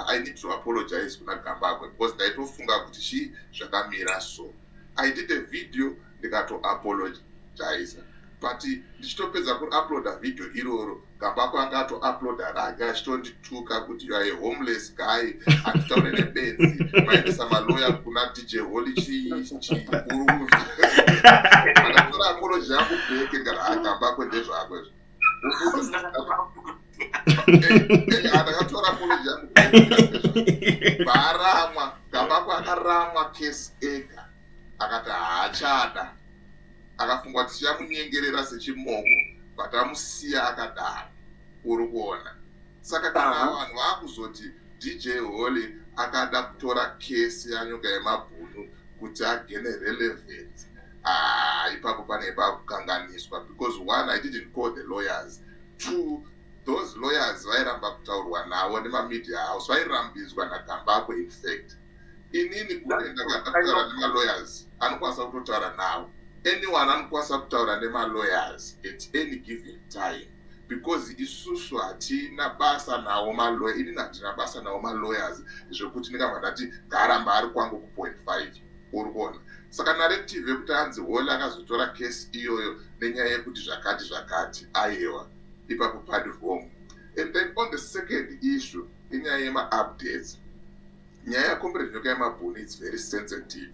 I need to apologize kuna Gambakwe because ndaitofunga kuti chi zvakamira so. I did a video ndikato apologize. But ndichitopedza kuuploada video iroro Gambakwe angato uploada rake achitondituka kuti you are a homeless guy achitaure nebenzi maendesa maloya kuna DJ Holy chikuru. Akatora apology yangu bheke ndikati Gambakwe ndezvakwe. Akatora apology yangu bheke. Baramwa Gambakwe akaramwa case ega akati haachada. Akafungwa kuti chiyamunyengerera sechimoko but amusiya akadaro uri kuona. Saka kana vanhu vakuzoti DJ Holy akada kutora kesi yaNyokayemabhunu kuti agene relevance, ipapo pane pakukanganiswa because one, I didn't call the lawyers. Two, those lawyers vairamba kutaurwa navo nemamedia house vairambidzwa naGambakwe. In fact inini kuti ndakataura nemalawyers anokwanisa kutotaura navo. Anyone anokwanisa kutaura nemalawyers at any given time because isusu hatina basa nawo maloya. Ini hatina basa nawo malawyers zvekuti ndikabva ndati garamba ari kwangu ku.5 uri kuona. Saka narrative yekuti hanzi Holy akazotora case iyoyo nenyaya yekuti zvakati aiwa ipapo padi wrong. And then on the second issue inyaya yema-updates, nyaya yaComrade Nyokayemabhunu is very sensitive.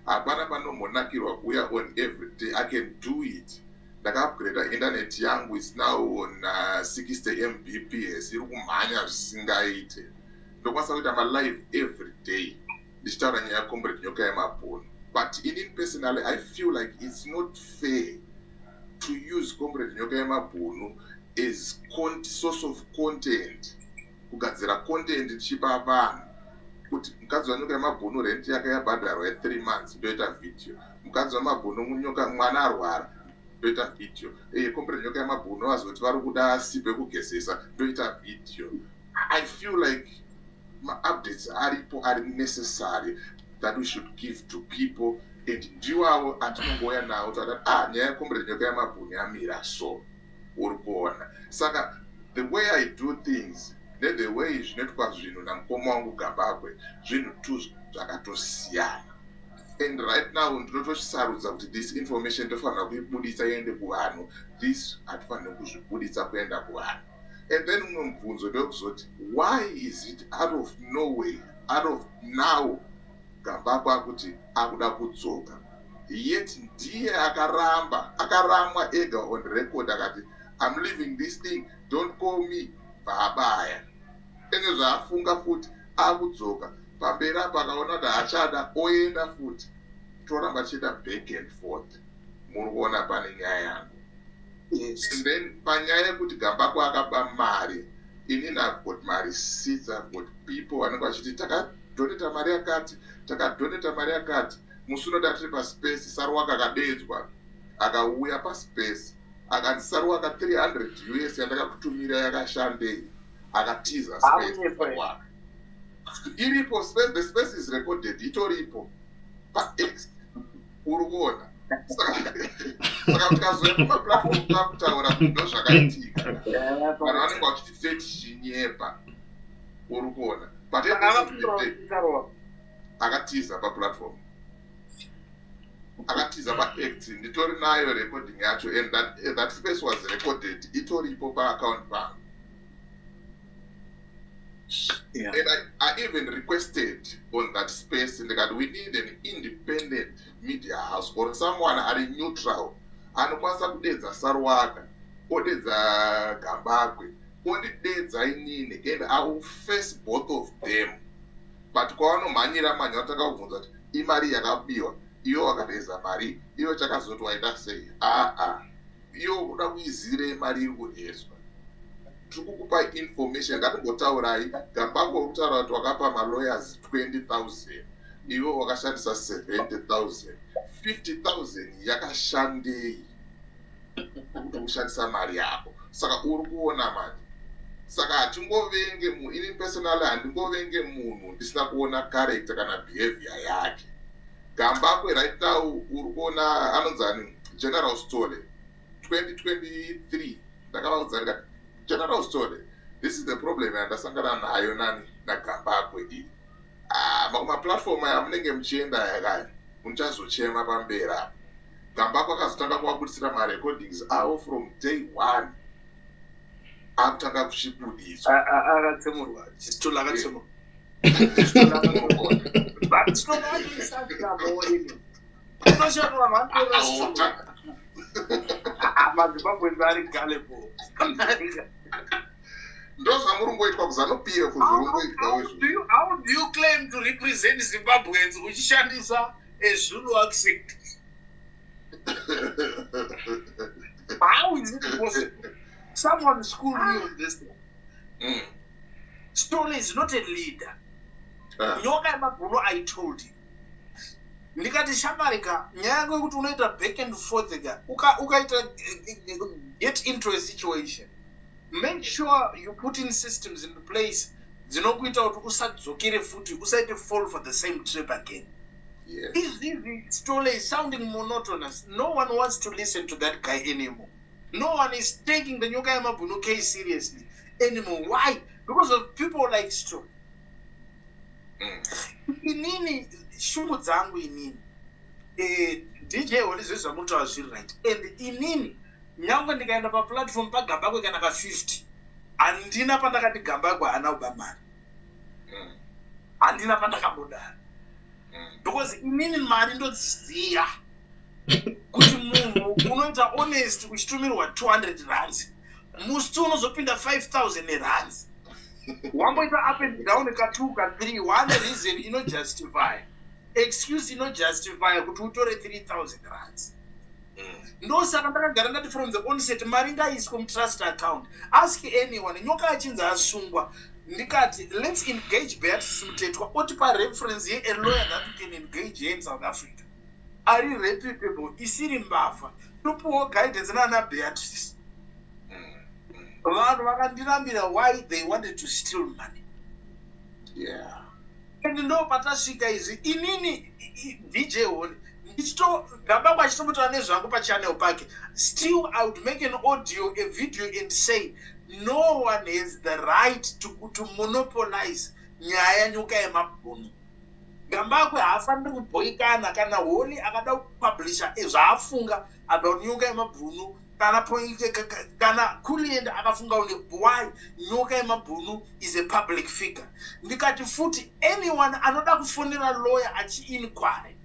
Hapana panomonakirwa kuya on every day. I can do it. Ndaka-upgrade internet yangu is now on 60 Mbps. Iri kumhanya zvisingaite. Ndokwanisa kuita ma-live every day. Ndichitaura nyaya yaComrade Nyokayemabhunu. But in personally, I feel like it's not fair to use Comrade Nyokayemabhunu as source of content. Kugadzira content chipa vanhu. Kuti mukadzi waNyokayemabhunu rent yake yabhadharwa 3 months ndoita video. Mukadzi waMabhunu mwana arwara ndoita video. Comrade Nyokayemabhunu vazoti vari kuda sipe kugezesa ndoita video. I feel like ma-updates are necessary that we should give to people and ndiwavo atinongoya nawo kuti nyaya yaComrade Nyokayemabhunu yamira so uri kuona. Saka the way I do things the way zvinoitwa zvinhu namukoma wangu Gambakwe zvinhu tu zvakatosiyana. And right now ndinotosarudza kuti this information ndofanira kuibuditsa iende kuvanhu, this hatifaniri kuzvibuditsa kuenda kuvanhu. And then umwe mubvunzo ndokuzoti why is it out of nowhere, out of now Gambakwe akuti akuda kudzoka, yet ndiye akaramwa ega on record akati I'm leaving this thing, don't call me, babaya. Ene zvaafunga futi akudzoka pamberi apa akaona kuti hachada oenda futi toramba chiita back and forth. Muri kuona pane nyaya yangu. And then panyaya yekuti Gambakwe akaba mari, inini I've got my receipts, I've got people vanenge vachiti takadoneta mari yakati. Musi unoti tiri paspace Saruwaka akadedzwa akauya paspace akati Saruwaka 300 US yandakakutumira yakashandei. Akatiza space Saruwaka. Iripo space, the space is recorded, itoripo. uri kuona saka tikazoya kumaplatform takutaura kuti ndo zvakaitika vanhu vanenge vachiti tichinyepa uri kuona but akatiza paplatform akatiza paact nditori nayo recording yacho and that space was recorded itoripo paaccount pangu. Yeah. And I even requested on that space that we need an independent media house or someone ari neutral anokwanisa kudedza Sarwaka odedza Gambakwe odedza inini and I will face both of them. But kwavanomhanyira manje vatanga kubvunza kuti imari yakabiwa iyo wakadedza mari iyo chakazoti waita sei iyo kuda kuizire mari iri kudedzwa tikukupa information ngatingotaurai Gambakwe kutaura kuti wakapa malawyers 20,000 iwe wakashandisa 70,000 50,000 yakashandei kuti ushandisa mari yako saka uri kuona manje saka hatingovenge ini personally handingovenge munhu ndisina kuona character kana behavior yake. Gambakwe right now uri kuona anonzani general story 2023 ndakavakudzarika general story. This is the problem andasangana nayo nani naGambakwe iyi. Makuma platform aya munenge muchienda yakaya muchazochema pambera. Gambakwe akazotanga kuvaburisira marecordings avo from day one. Akutanga kuchibudiswa. Akatsemurwa. Chitolo akatsemurwa. But it's not what you said Gambakwe. Unoshakurwa vantorasa. Amazimbabwe vari gullible. Ndozvamurungoitwa kuzanopire kuzvirungoitwa izvo. How do you claim to represent Zimbabweans uchishandisa a Zulu accent? How is it possible? Someone schooled me on this thing. Story is not a leader. Nyokayemabhunu, I told you. Ndikati shamarika nyaya yekuti unoita back and forth ukaita get into a situation, make sure you put in systems in place dzinokuita kuti usadzokere futi usaite fall for the same trap again. Yes. This story is sounding monotonous. No one wants to listen to that guy anymore. No one is taking the Nyokayemabhunu case seriously anymore. Why? Because of people like Story. Inini shumu dzangu inini DJ walizvizva mutaura zviri right, and inini nyangwe ndikaenda paplatform paGambakwe kana ka50 handina pandakati Gambakwe haana kuba mari, handina pandakambodara, because inini mari ndodziziya kuti munhu unoita honest uchitumirwa 200 rands musi unozopinda 5,000 rands wamboita up and down ka2 ka3 one reason inojustify excuse inojustify kuti utore 3,000 rands. Ndosaka ndakagara ndati from the onset mari ngaiswe mutrust account. Ask anyone. Nyoka achinzi asungwa ndikati let's engage Beatrice Mutetwa otipa reference ye a lawyer that we can engage here in South Africa ari reputable isiri mbavha topuwo guidance nana Beatrice. Vanhu vakandinambira why they wanted to steal money. Yeah. And ndo patasvika izvi inini DJ Hall Gambakwe achitomutora nezvangu pachannel pake. Still I would make an audio, a video and say no one has the right to monopolize Nyaya Nyokayemabhunu. Gambakwe haafaniri kubhoikana kana Holi akada kupublisha zvaafunga about Nyokayemabhunu kana Kulienda akafunga why Nyokayemabhunu is a public figure. Ndikati futi anyone anoda kufonera lawyer achi-inquiry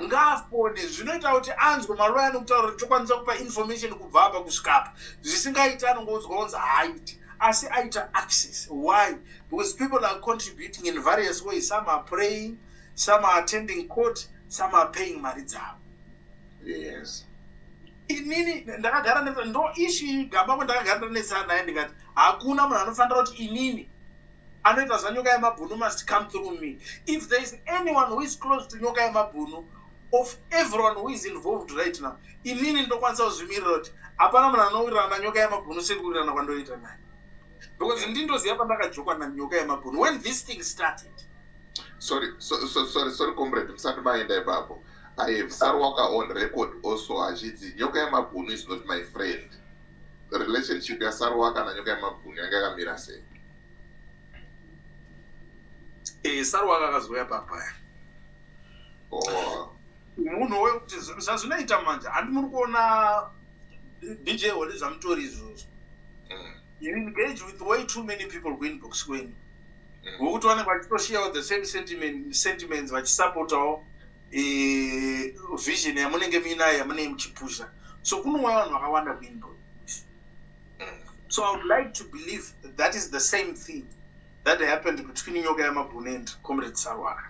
ngafone zvinoita kuti anzwe malawyer anokutaura kuti tokwanisa kupa information kubva apa kusvika apa zvisingaita anongouzwa haiti asi aita access. Why? Because people are contributing in various ways. Some are praying, some are attending court, some are paying mari dzavo. Yes. Inini ndakagara ndo ishi Gambakwe ndakagara nesana naye ndikati hakuna munhu anofanira kuti inini anoita zvaNyokayemabhunu must come through me. If there is anyone who is close to Nyokayemabhunu, of everyone who is involved right now, inini ndokwanisa kuzvimirira kuti hapana munhu anowirirana Nyokayemabhunu sekuwirirana kwandoita naye. Because ndindoziva pandakajokwa naNyokayemabhunu when this thing started. Sorry, comrade, musati maenda ipapo. I have Sarwaka on record also achiti Nyokayemabhunu is not my friend. The relationship ya Sarwaka na Nyokayemabhunu yanga yakamira sei? Sarwaka akazouya papaya. Oh. Munhu wekuti zvazvinoita manje handi muri kuona DJ Holly zvamutori izvozvo. You engage with way too many people kuinbox kwenu. Wokuti vanenge vachitoshiyawo the same sentiments vachisupportawo vision yamunenge muinayo yamunenge muchipusha. So kunouya vanhu vakawanda kuinbox. So I would like to believe that is the same thing that happened between Nyokayemabhunu and Comrade Sarwaka.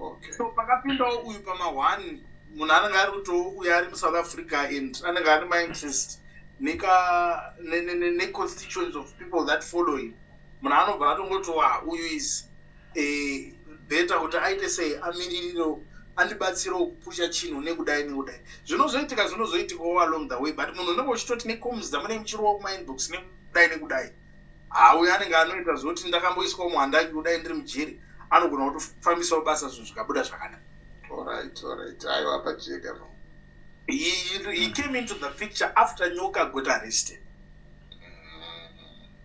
Okay. So pakapindawo uyu pama1 munhu anenge ari kutouya ari muSouth Africa and anenge ane mainterest ne-constituents of people that follow him. Munhu anobva atongotiwa uyu is better kuti aite sei amiririro andibatsirawo kupusha chinhu nekudai nekudai. Zvinozoitikawo along the way, but munhu unenge uchitoti necoms dzamunenge muchirowa kumainbox nekudai nekudai. Uyu anenge anoita zvoti ndakamboiswawo muhandaki kudai ndiri mujeri anogona kutofambisawo basa zvinhu zvikabuda zvakanaka. Alright. Aiwa pajeka no. He came into the picture after Nyoka got arrested.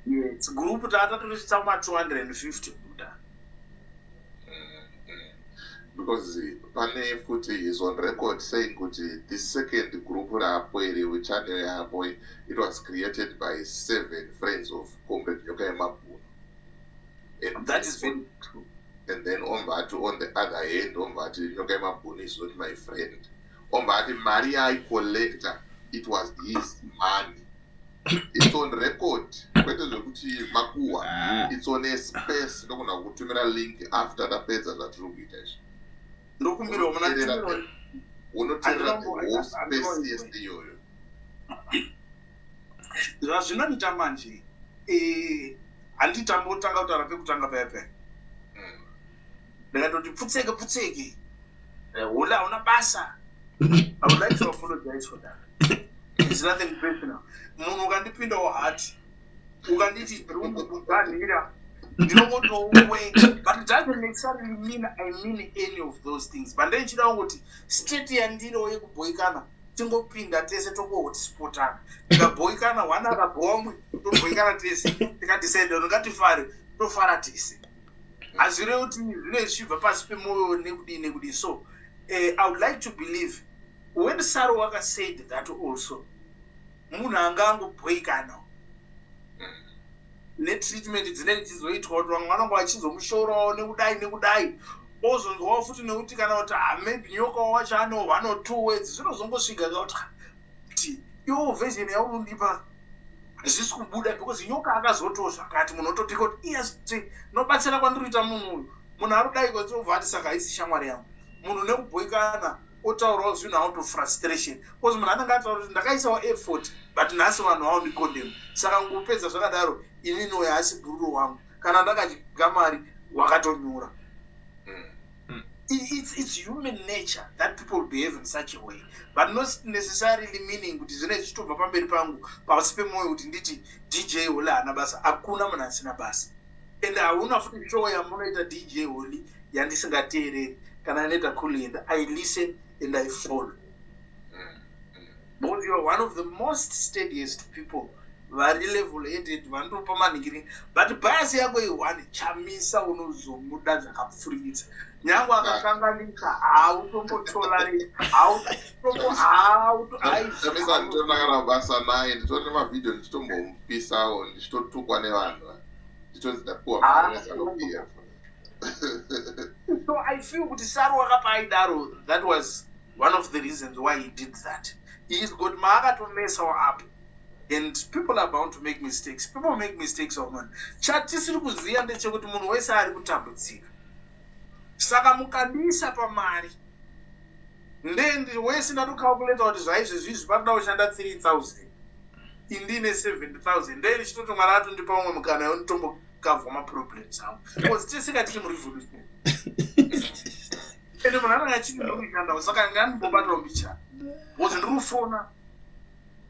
Yes, group that was about 250. Because Pane Futi is on record saying that the second group which it was created by 7 friends of Comrade Nyokayemabhunu. And that is very true. And then on the other hand, Nyokayemabhunu is not my friend. The Maria collector, it was his money. It's on record. It's on a space. Link after the page that room it is. Zvazvinoita manje handitambotanga kutaura pekutanga pepe ndikatoti putseke Hola hauna basa. I would like to apologize for that. It's nothing personal. Munhu ukandipindawo hati ukanditi ndirikumbokuganira ndinomotowe, but it doesn't necessarily mean I mean any of those things. But then chida ngoti state yandiro yekubhoikana tingopinda tese tokohotspotana tikabhoikana wana akabhomwe tobhoikana tese tikadecide ngatifare tofara tese. Azvirevo kuti zvine zvichibva pasi pemoyo nekudii. So I would like to believe when Sarwaka said that also munhu angangobhoikana netreatment dzinenge dzizoitwa kuti vamwe vanenge vachizomushorawo nekudai ozonzwawo futi nekuti kana kuti maybe nyoka wacho ano 2 words zvinozongosvika kuti iwo version yaunondipa hazvisi kubuda because nyoka akazotozva kati munhu otopika kuti iyazve nobatsira kwandiriita munhu ari kudai kwatobva ati saka haisi shamwari yangu. Munhu nekubhoikana otaurawo zvinhu out of frustration because munhu anenge ataura kuti ndakaisawo effort but nhasi vanhu vaundikondemu saka ngopedza zvakadaro inini haasi gururo wangu kana ndakadya mari wakatonyura. It's human nature that people behave in such a way, but not necessarily meaning kuti zvine zvichitobva pamberi pangu pasi pemoyo kuti nditi DJ Holly haana basa. Hakuna munhu asina basa, and hauna futi show yamunoita DJ Holly yandisingateereri kana anoita Coolend. I listen and I follow. Because you are one of the most steadiest people, very level-headed, vanotopa maningiri, but bias yako i1 chamisa unozomuda zvakapfuritsa. Nyange akakanganika hautombotolerate chamisa nditonakana basa naye nditori nemavidhio ndichitombomupisawo ndichitotukwa nevanhu nditonzi ndapuwa maresanopia. So I feel kuti Sarwaka paidaro, that was one of the reasons why he did that. He's got maakatomessawo up, and people are bound to make mistakes. People make mistakes of man. Chatisiri kuziva ndechekuti munhu wese ari kutambudzika. Saka mukandisa pamari ndendi wese ndatokalculata kuti zvaizvezvizvi panoda kushanda 3,000 indine 7,000 ndeni chitoti mwari atondipa umwe mukana yonitombo-cover maproblems angu because teseka tiri murevolution ende munhu anenge achiti ndokuishandawo saka ngandimbobatawo mbichana because ndiri kufona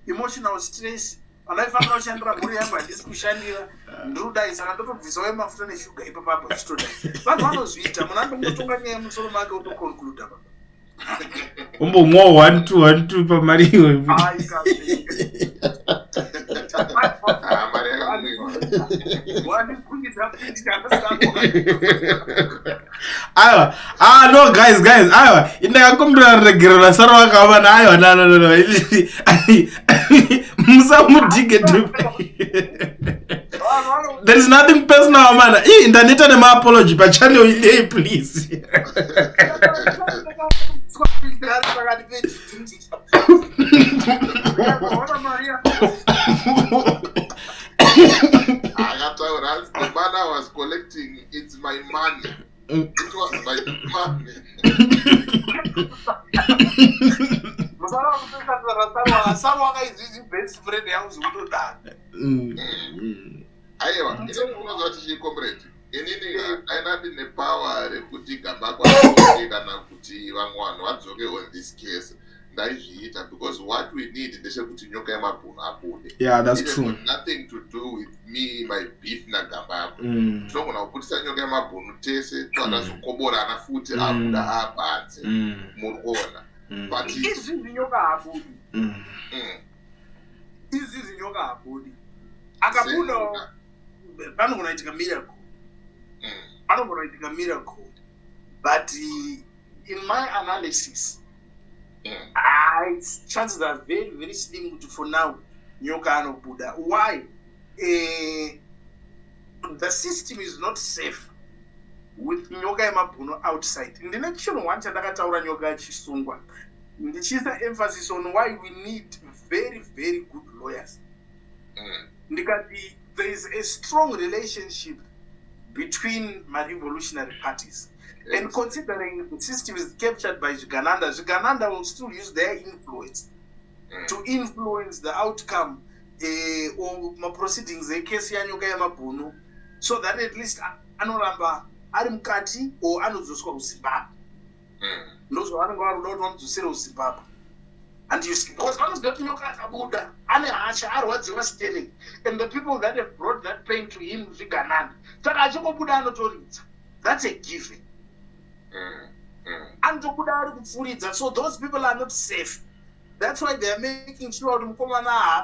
emotional stress anaifanira kushandira mhuri yangu handisi kushandira ndiri kudai saka ndotobvisawo mafuta neshuga ipapapo chitodai vanhu vanozviita munhu anongotonga nyaya yemusoro make otoconcluda papa Umbomwa 1-2 pamariwe. No guys, indakakumbira regero rasara wakava no. Musamudige there is nothing personal, man. Ndaneta nema apology pa channel ile, please. The man I was collecting, it's my money. It was my money. Aiwa, ndinokuona kuti chicomrade. Inini aina ndine power rekuti Gambakwe kana kuti vamwe vanhu vadzoke on this case. Ndaizviita because what we need ndechekuti Nyokayemabhunu abude. Yeah, that's true. It has nothing to do with me, my beef na Gambakwe. Tinogona kuputisa Nyokayemabhunu tese twakazokoborana futi abuda abanze. Murikuona. But izvi nyoka habudi. Izvi nyoka habudi. Akabuda panogona kuitika miracle. Panogona kuitika miracle. But in my analysis, chances are very, very slim for now. Nyoka no Buddha. Why? The system is not safe with Nyokayemabhunu outside. In the next one, Chandakataura Nyoka Chisungwa. This is the emphasis on why we need very, very good lawyers. Because there is a strong relationship between my revolutionary parties. Yes. And considering the system is captured by Uganda will still use their influence to influence the outcome of my proceedings, the case ya Nyokayemabhunu, so that at least anoramba ari mukati or anodzoswa kuZimbabwe. Those who don't want to say Zimbabwe. And you see, because one is getting Nyoka Akabuda, and the people that have brought that pain to him, that's a given. And so those people are not safe. That's why they are making sure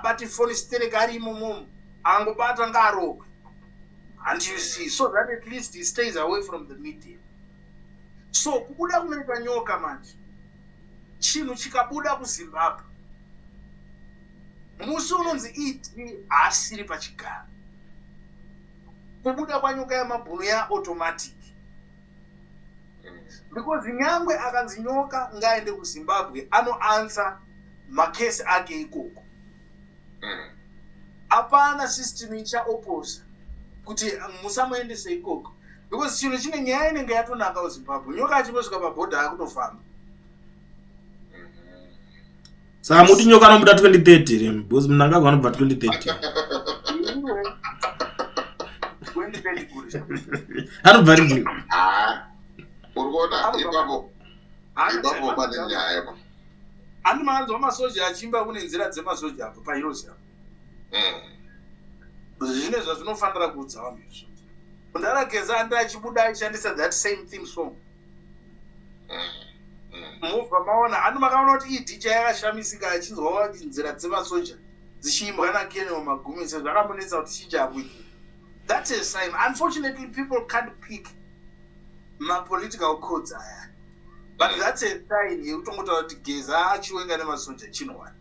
but if and you see, so that at least he stays away from the media. So kubuda kunoita nyoka manje chinhu chikabuda kuZimbabwe musi unonzi iti asiri pachigaro kubuda kwaNyokayemabhunu ya automatic because nyangwe akanzi nyoka ngaende kuZimbabwe anoansa makesi ake ikoko apana system icha opposa kuti musamuendese ikoko because chino chine nyaya inenge yatonaka kuZimbabwe nyoka achingosvika pabhodha akutofamba saka muti nyoka anobuda 2030 because munangagwa anobva 2030 anobva rini urikuona ipapo pane nyaya ani maanzwa masoja achimba kune nzira dzemasoja apo pahirozi apo zvine zvazvinofanira kuudza vanhu izvo Ndarakeza anda achibuda achishandisa that same theme song. Mubva maona anu makaona kuti idj yakashamisika achinzwa nzira dzemasoja dzichiimbwa naKenny Magumi zvakamonesa kuti chijabwiki. That's a sign. Unfortunately, people can't pick my political codes. But that's a sign. You don't want to gaze. Achiwenga nemasoja chinwa.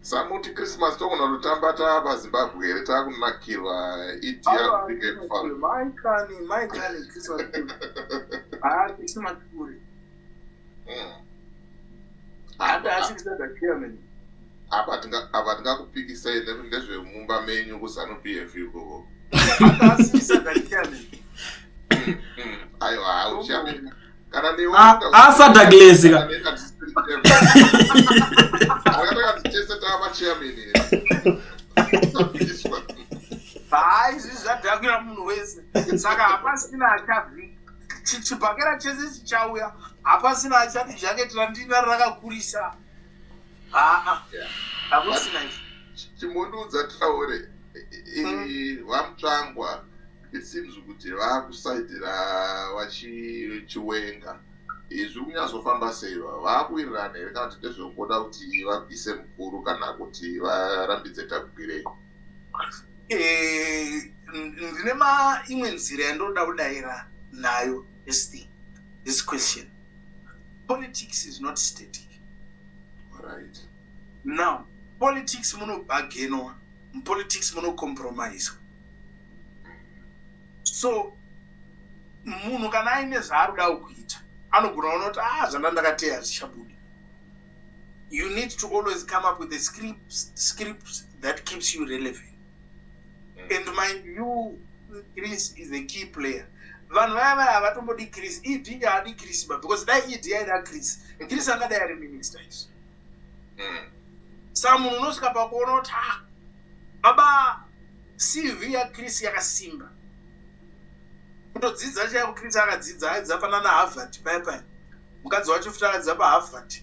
Samuti Christmas tokona rutambata paZimbabwe here takunakirwa idia kupike kufamba. My kani Christmas. Christmas kuri. Asikuita chairman. Apa tingakupikisai ndezvemumba menyu kuZanu-PF ikoko. Asikuita chairman. Aiwa, auchairman. Asa Douglas. Zvadhakira munhu wese saka hapasina achabvi chibhakera chese chichauya hapasina achati zvaketora ndina rakakurisa hakusina chimonudza Traore vamutsvangwa it seems kuti vakusaidira vachiwenga izvi kunyazofamba sei vakuwirirana here kana kuti ndezvokuda kuti vabvise mukuru kana kuti varambidze Tagwirei? Ndine imwe nzira yandoda kudayira nayo this question. Politics is not static. Right. Now, politics munobagenwa, politics munokompromise. So, munhu kana aine zvaaruda kuita, anogona unoti zvandandakateya zvichabudi. You need to always come up with a script that keeps you relevant. And mind you, Chris is a key player. Vanhu vaya havatombodi Chris, idhingi haadi Chris because dai idhi yaida Chris angadai ari minister isu. Saka munhu unosvika pakuona kuti baba CV yaChris yakasimba. Kutodzidza chaipo Chris akadzidza aidzapana naHarvard paya. Mukadzi wacho futi akadzidza paHarvard.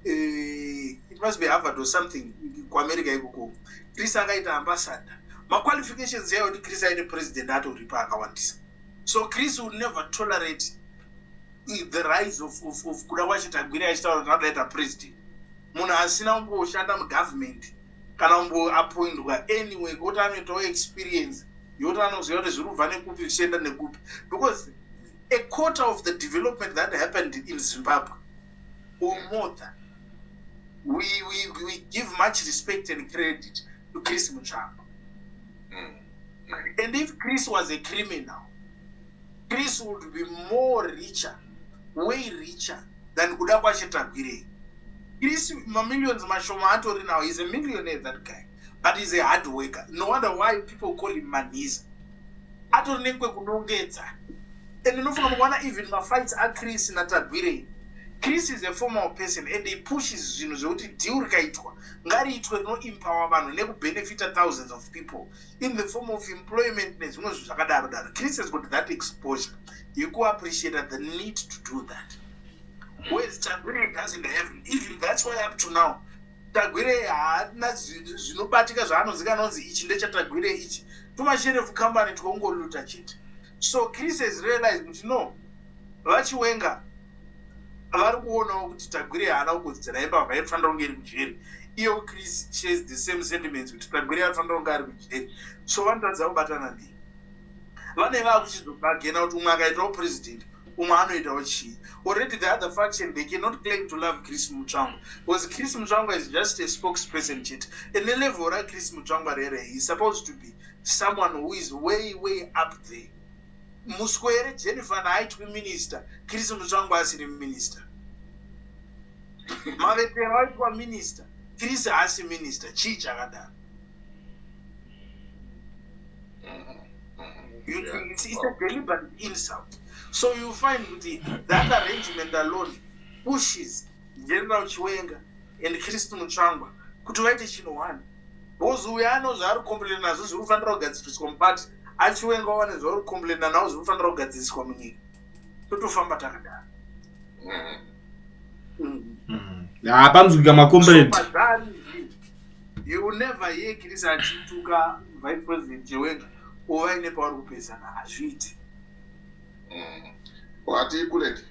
It must be Harvard or something kuAmerica ikoko. Chris akaita ambassador. Qualifications here kuti Chris aine president atoripa akawandisa. So Chris would never tolerate the rise of kuda kwacho Tagwirei achitaura kuti adaita president. Munhu asina kumboshanda mugovernment kana kumboappointwa anyway kuti anoitawo experience yokuti anoziva kuti zviri kubva nekupi zvichienda nekupi. Because a quarter of the development that happened in Zimbabwe, or more than, we give much respect and credit to Chris Mutsvangwa. And if Chris was a criminal, Chris would be way richer than kuda kwacho Tagwirei. Chris, millions mashoma atori now, he's a millionaire, that guy. But he's a hard worker. No wonder why people call him Maniza. Atori nekwe kunongedza. And you know, from one even my fights are Chris and Tagwirei. Chris is a formal person and he pushes zvoti deal rikaitwa ngariitwe no empower vanhu nekubenefita thousands of people in the form of employment nezvimwe zvakadaro. Chris has got that exposure. You go appreciate the need to do that. Whereas Tagwirei doesn't have it. Even that's why up to now Tagwirei haana zvinobatika zvaanozikanwa kunzi ichi ndechaTagwirei ichi tumasheriff company twongoluta chete. So Chris has realized kuti no, vachiwenga vari kuonawo kuti Tagwirei haana kukodzera imbavha yatofanira kunge iri kujeri. Iyo Chris shares the same sentiments kuti Tagwirei atofanira kunge ari kujeri. So vanotadza kubatana nei. Vane vakuchizobagena kuti umwe akaitawo president, umwe anoitawo chii. Already the other faction, they cannot claim to love Chris Mutsvangwa because Chris Mutsvangwa is just a spokesperson chete. And the level of Chris Mutsvangwa is supposed to be someone who is way up there. Muswere Jennifer naaitwe minister, Chris Mutsvangwa asiri minister. Mavetero aitwa minister, Chris haasi minister. Chii chakadaro? It's a deliberate insult. So you find that arrangement alone pushes General Chiwenga and Chris Mutsvangwa kuti vaite chinowana. Because uya anozvaari complain nazvo zviri kufanira kugadziriswa mupati, achiwenga wane zvauri complain nawo zviri kufanira kugadziriswa munyika. Totofamba takadaro. Panzwika makomrade. You will never hear Chris achituka Vice President Chiwenga uvaine pauri kupesana, hazviiti. Wati kuleti?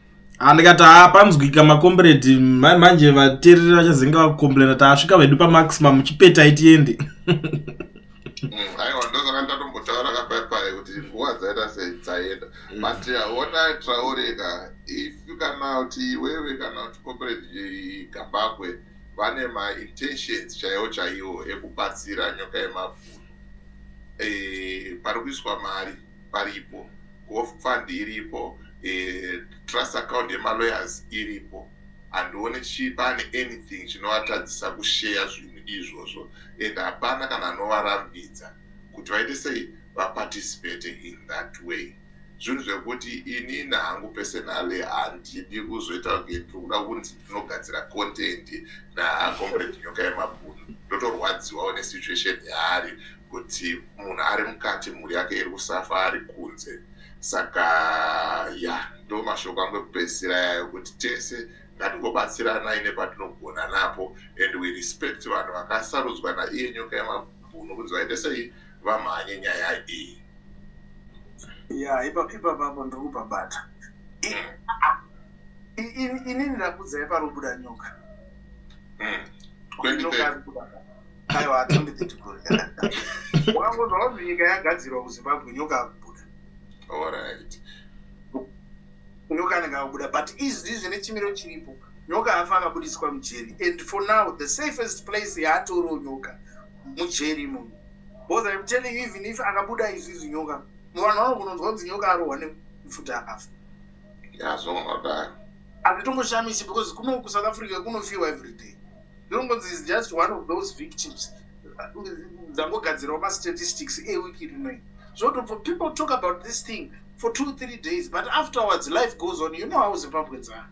Ndikati panzwika makomrade, manje vateereri vachazenga vakomplaina taasvika vedu pamaximum chipeta itiende. Aiwa ndozvaka ndatombotaura kapaipai kuti nguva dzaita sei dzaenda. But ona Traore ka, if kana kuti wewe kana kuti comrade Gambakwe vane ma-intentions chaiwo ekubatsira Nyokayemabhunu. Pari kuiswa mari paripo, GoFund iripo, trust account yemalawyers iripo. Handione pane anything chinovatadzisa kushare zvinhu izvozvo. And hapana kana anovarambidza kuti vaite sei vaparticipate in that way. Zvinhu zvekuti inini hangu personally handidi kuzoita kunge ndinoda kunzi ndinogadzira content naComrade Nyokayemabhunu. Ndotorwadziwawo nesituation yaari kuti munhu ari mukati, mhuri yake iri kusafa ari kunze. Saka ndo mashoko angu ekupedzisira yayo kuti tese ngatingobatsiranai nepatinogona napo, and we respect vanhu vakasarudzwa naiye Nyokayemabhunu kuti vaite sei vamhanye nyaya iyi. Ipapo ndokubabata. Inini ndakudzai parobuda nyoka. 2010. Aiwa 2030. Wakangozwa kuti nyika yagadzirwa kuZimbabwe nyoka yakubuda. Alright. Nyoka anenge akubuda, but izvi zvine chimiro chiripo. Nyoka afa akabudiswa mujeri, and for now the safest place yaatoro nyoka mujeri imomo. Because I'm telling you, even if akabuda izvi nyoka, vanhu vanogononzwa kuti nyoka arohwa nefuta akafa. Yazvonodaro. Hazvitongoshamisi because kuno kuSouth Africa kunofiwa every day. Ndinongonzi is just one of those victims. Dzangogadzirawo ma-statistics ewiki rinoi. So people talk about this thing for 2-3 days, but afterwards life goes on. You know how Zimbabweans are.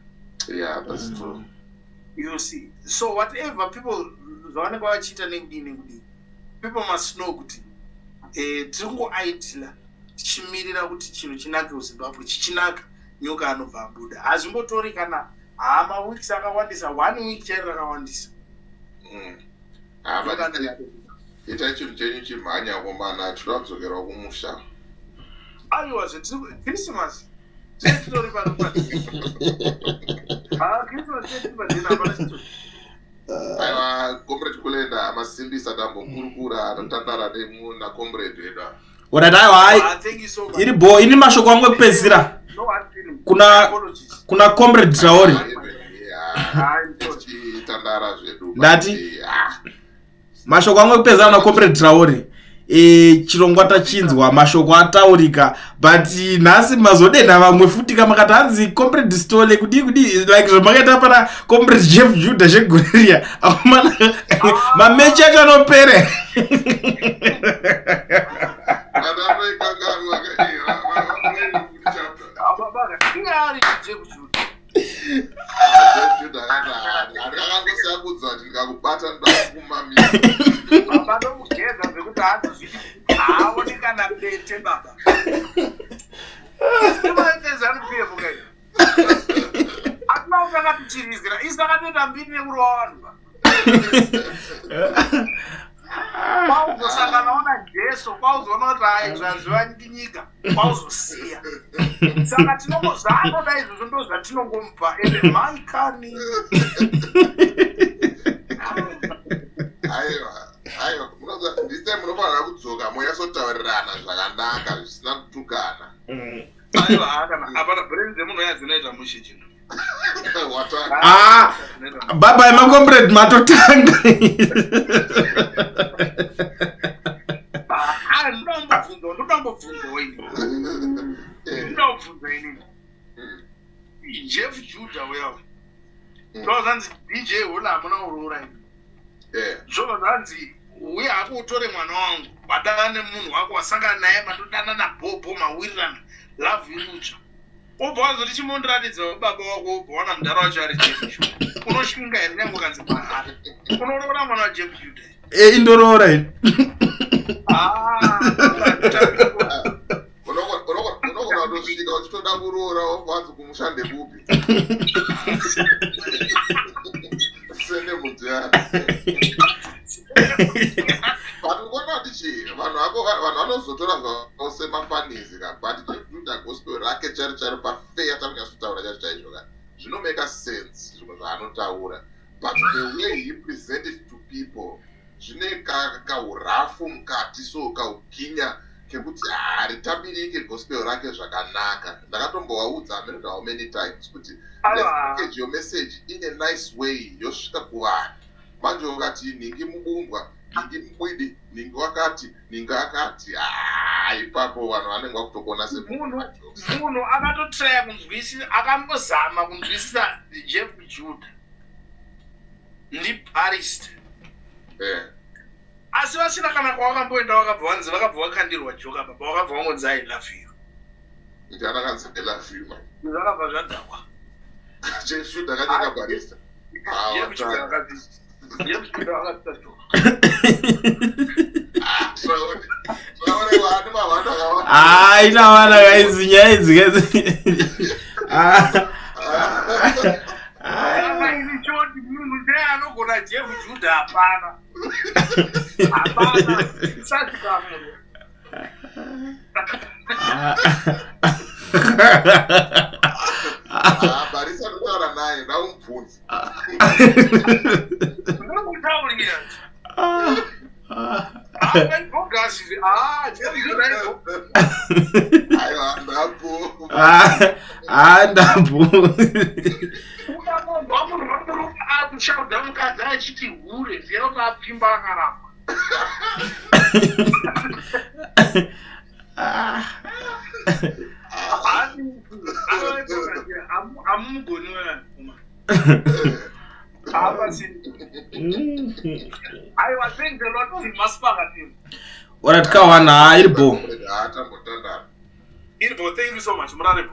Yeah, that's true. You see. So whatever people zvavanenge vachita nekudini, people must know kuti tiringoaitila tichimirira kuti chinhu chinake kuZimbabwe chichinaka nyoka anobva abuda. Hazvimbotori kana weeks akawandisa, 1 week chairo rakawandisa. Itai chinhu chenyu chimhanya komana tinoda kudzokera kumusha. Aiwa Christmas. Titori pano pano. Christmas tiri padena hapana chito. Aiwa comrade Kulenda amasimbisa tambokurukura tatandara nakomrade wedu. Ora dai wai. Thank you so much. Iri bo ini mashoko amwe kupedzisira. No hard feeling. Kuna comrade Traore. Tandara zvedu. Ndati mashoko amwe kupedzana na comrade Traore. Chirongwa tachinzwa mashoko ataurika, but nhasi mazodenda vamwe futi kama kati hanzi comrade Stole kudi like zvamakaita pana comrade Jeff Judah Shegureria akomana mamechi acho anopere. Pauzosanganaona Jesu, pauzoona kuti aizvaziva nyika, pauzosiya. Saka tinongozanoda izvozvo ndo zvatinongomupa ende maikani. Aiwa, ndise munofanira kudzoka moyasotaurirana zvakanaka zvisina kutukana. Aiwa, kana apana brenze munhu yadzinoita mushi chino. Baba comrade matotanga. Jeff Judah wewe. Ndozanzi DJ wona amuna urura ini. Zvonanzi uye akutore mwana wangu, badana nemunhu wako wasangana naye matodana na Bobo mawirirana, love irucha. Obwazo tichimondiratidza baba wako ubona mudara wacho ari Jeff Judah. Unoshinga ere nyangu kanzi Mahara. Unorora mwana wa Jeff Judah. Indorora ini. Unogona kutosvika uchitoda kuroora wakwanzi kumushande kupi. Sende mudziyani. Vanogona kuti chii vanhu vanozotora zvavo semafanizi but Judah gospel rake chari pafeya tamunyazotaura chaizvo ka zvinomeka sense zvimwe zvaanotaura, but the way he presented to people zvine kaurafu mukati, so kaukinya kekuti haritambirike gospel rake zvakanaka. Ndakatombovaudza how many times kuti let's package your message in a nice way yosvika kuvanhu. Manje ukati ningi mubumbwa, ningi mubwidi, ningi wakati, ningi akati, ipapo vanhu vanenge vakutokona munhu akatotraya kunzwisisa, akambozama kunzwisisa Jeff Judah ndibarista. Asi vasina kana kwawakamboenda wakabva wanzi vakabva wakandirwa joka baba wakabva wangonzi I love you. Ndiana kanzi I love you man. Zvakabva zvadhakwa. Jeff Judah akanyaka barista. Jeff Judah akati. Jeff Judah akati. Ina wana guys nyaizi guys. Ini choti munhu ndiye anogona Jeff Judah hapana. Hapana. Sasika munhu. Barisa mudzi. Ndinokutaurira. Aiwa, ndapo. Ndapo. Akushauda mukadzi achiti hure zero kapfimba akaramba. Amugoni wena. I was saying the Lord to Maspagatim. What at Kawana, Irbo. Atambotanda. Irbo, thank you so much, Murare.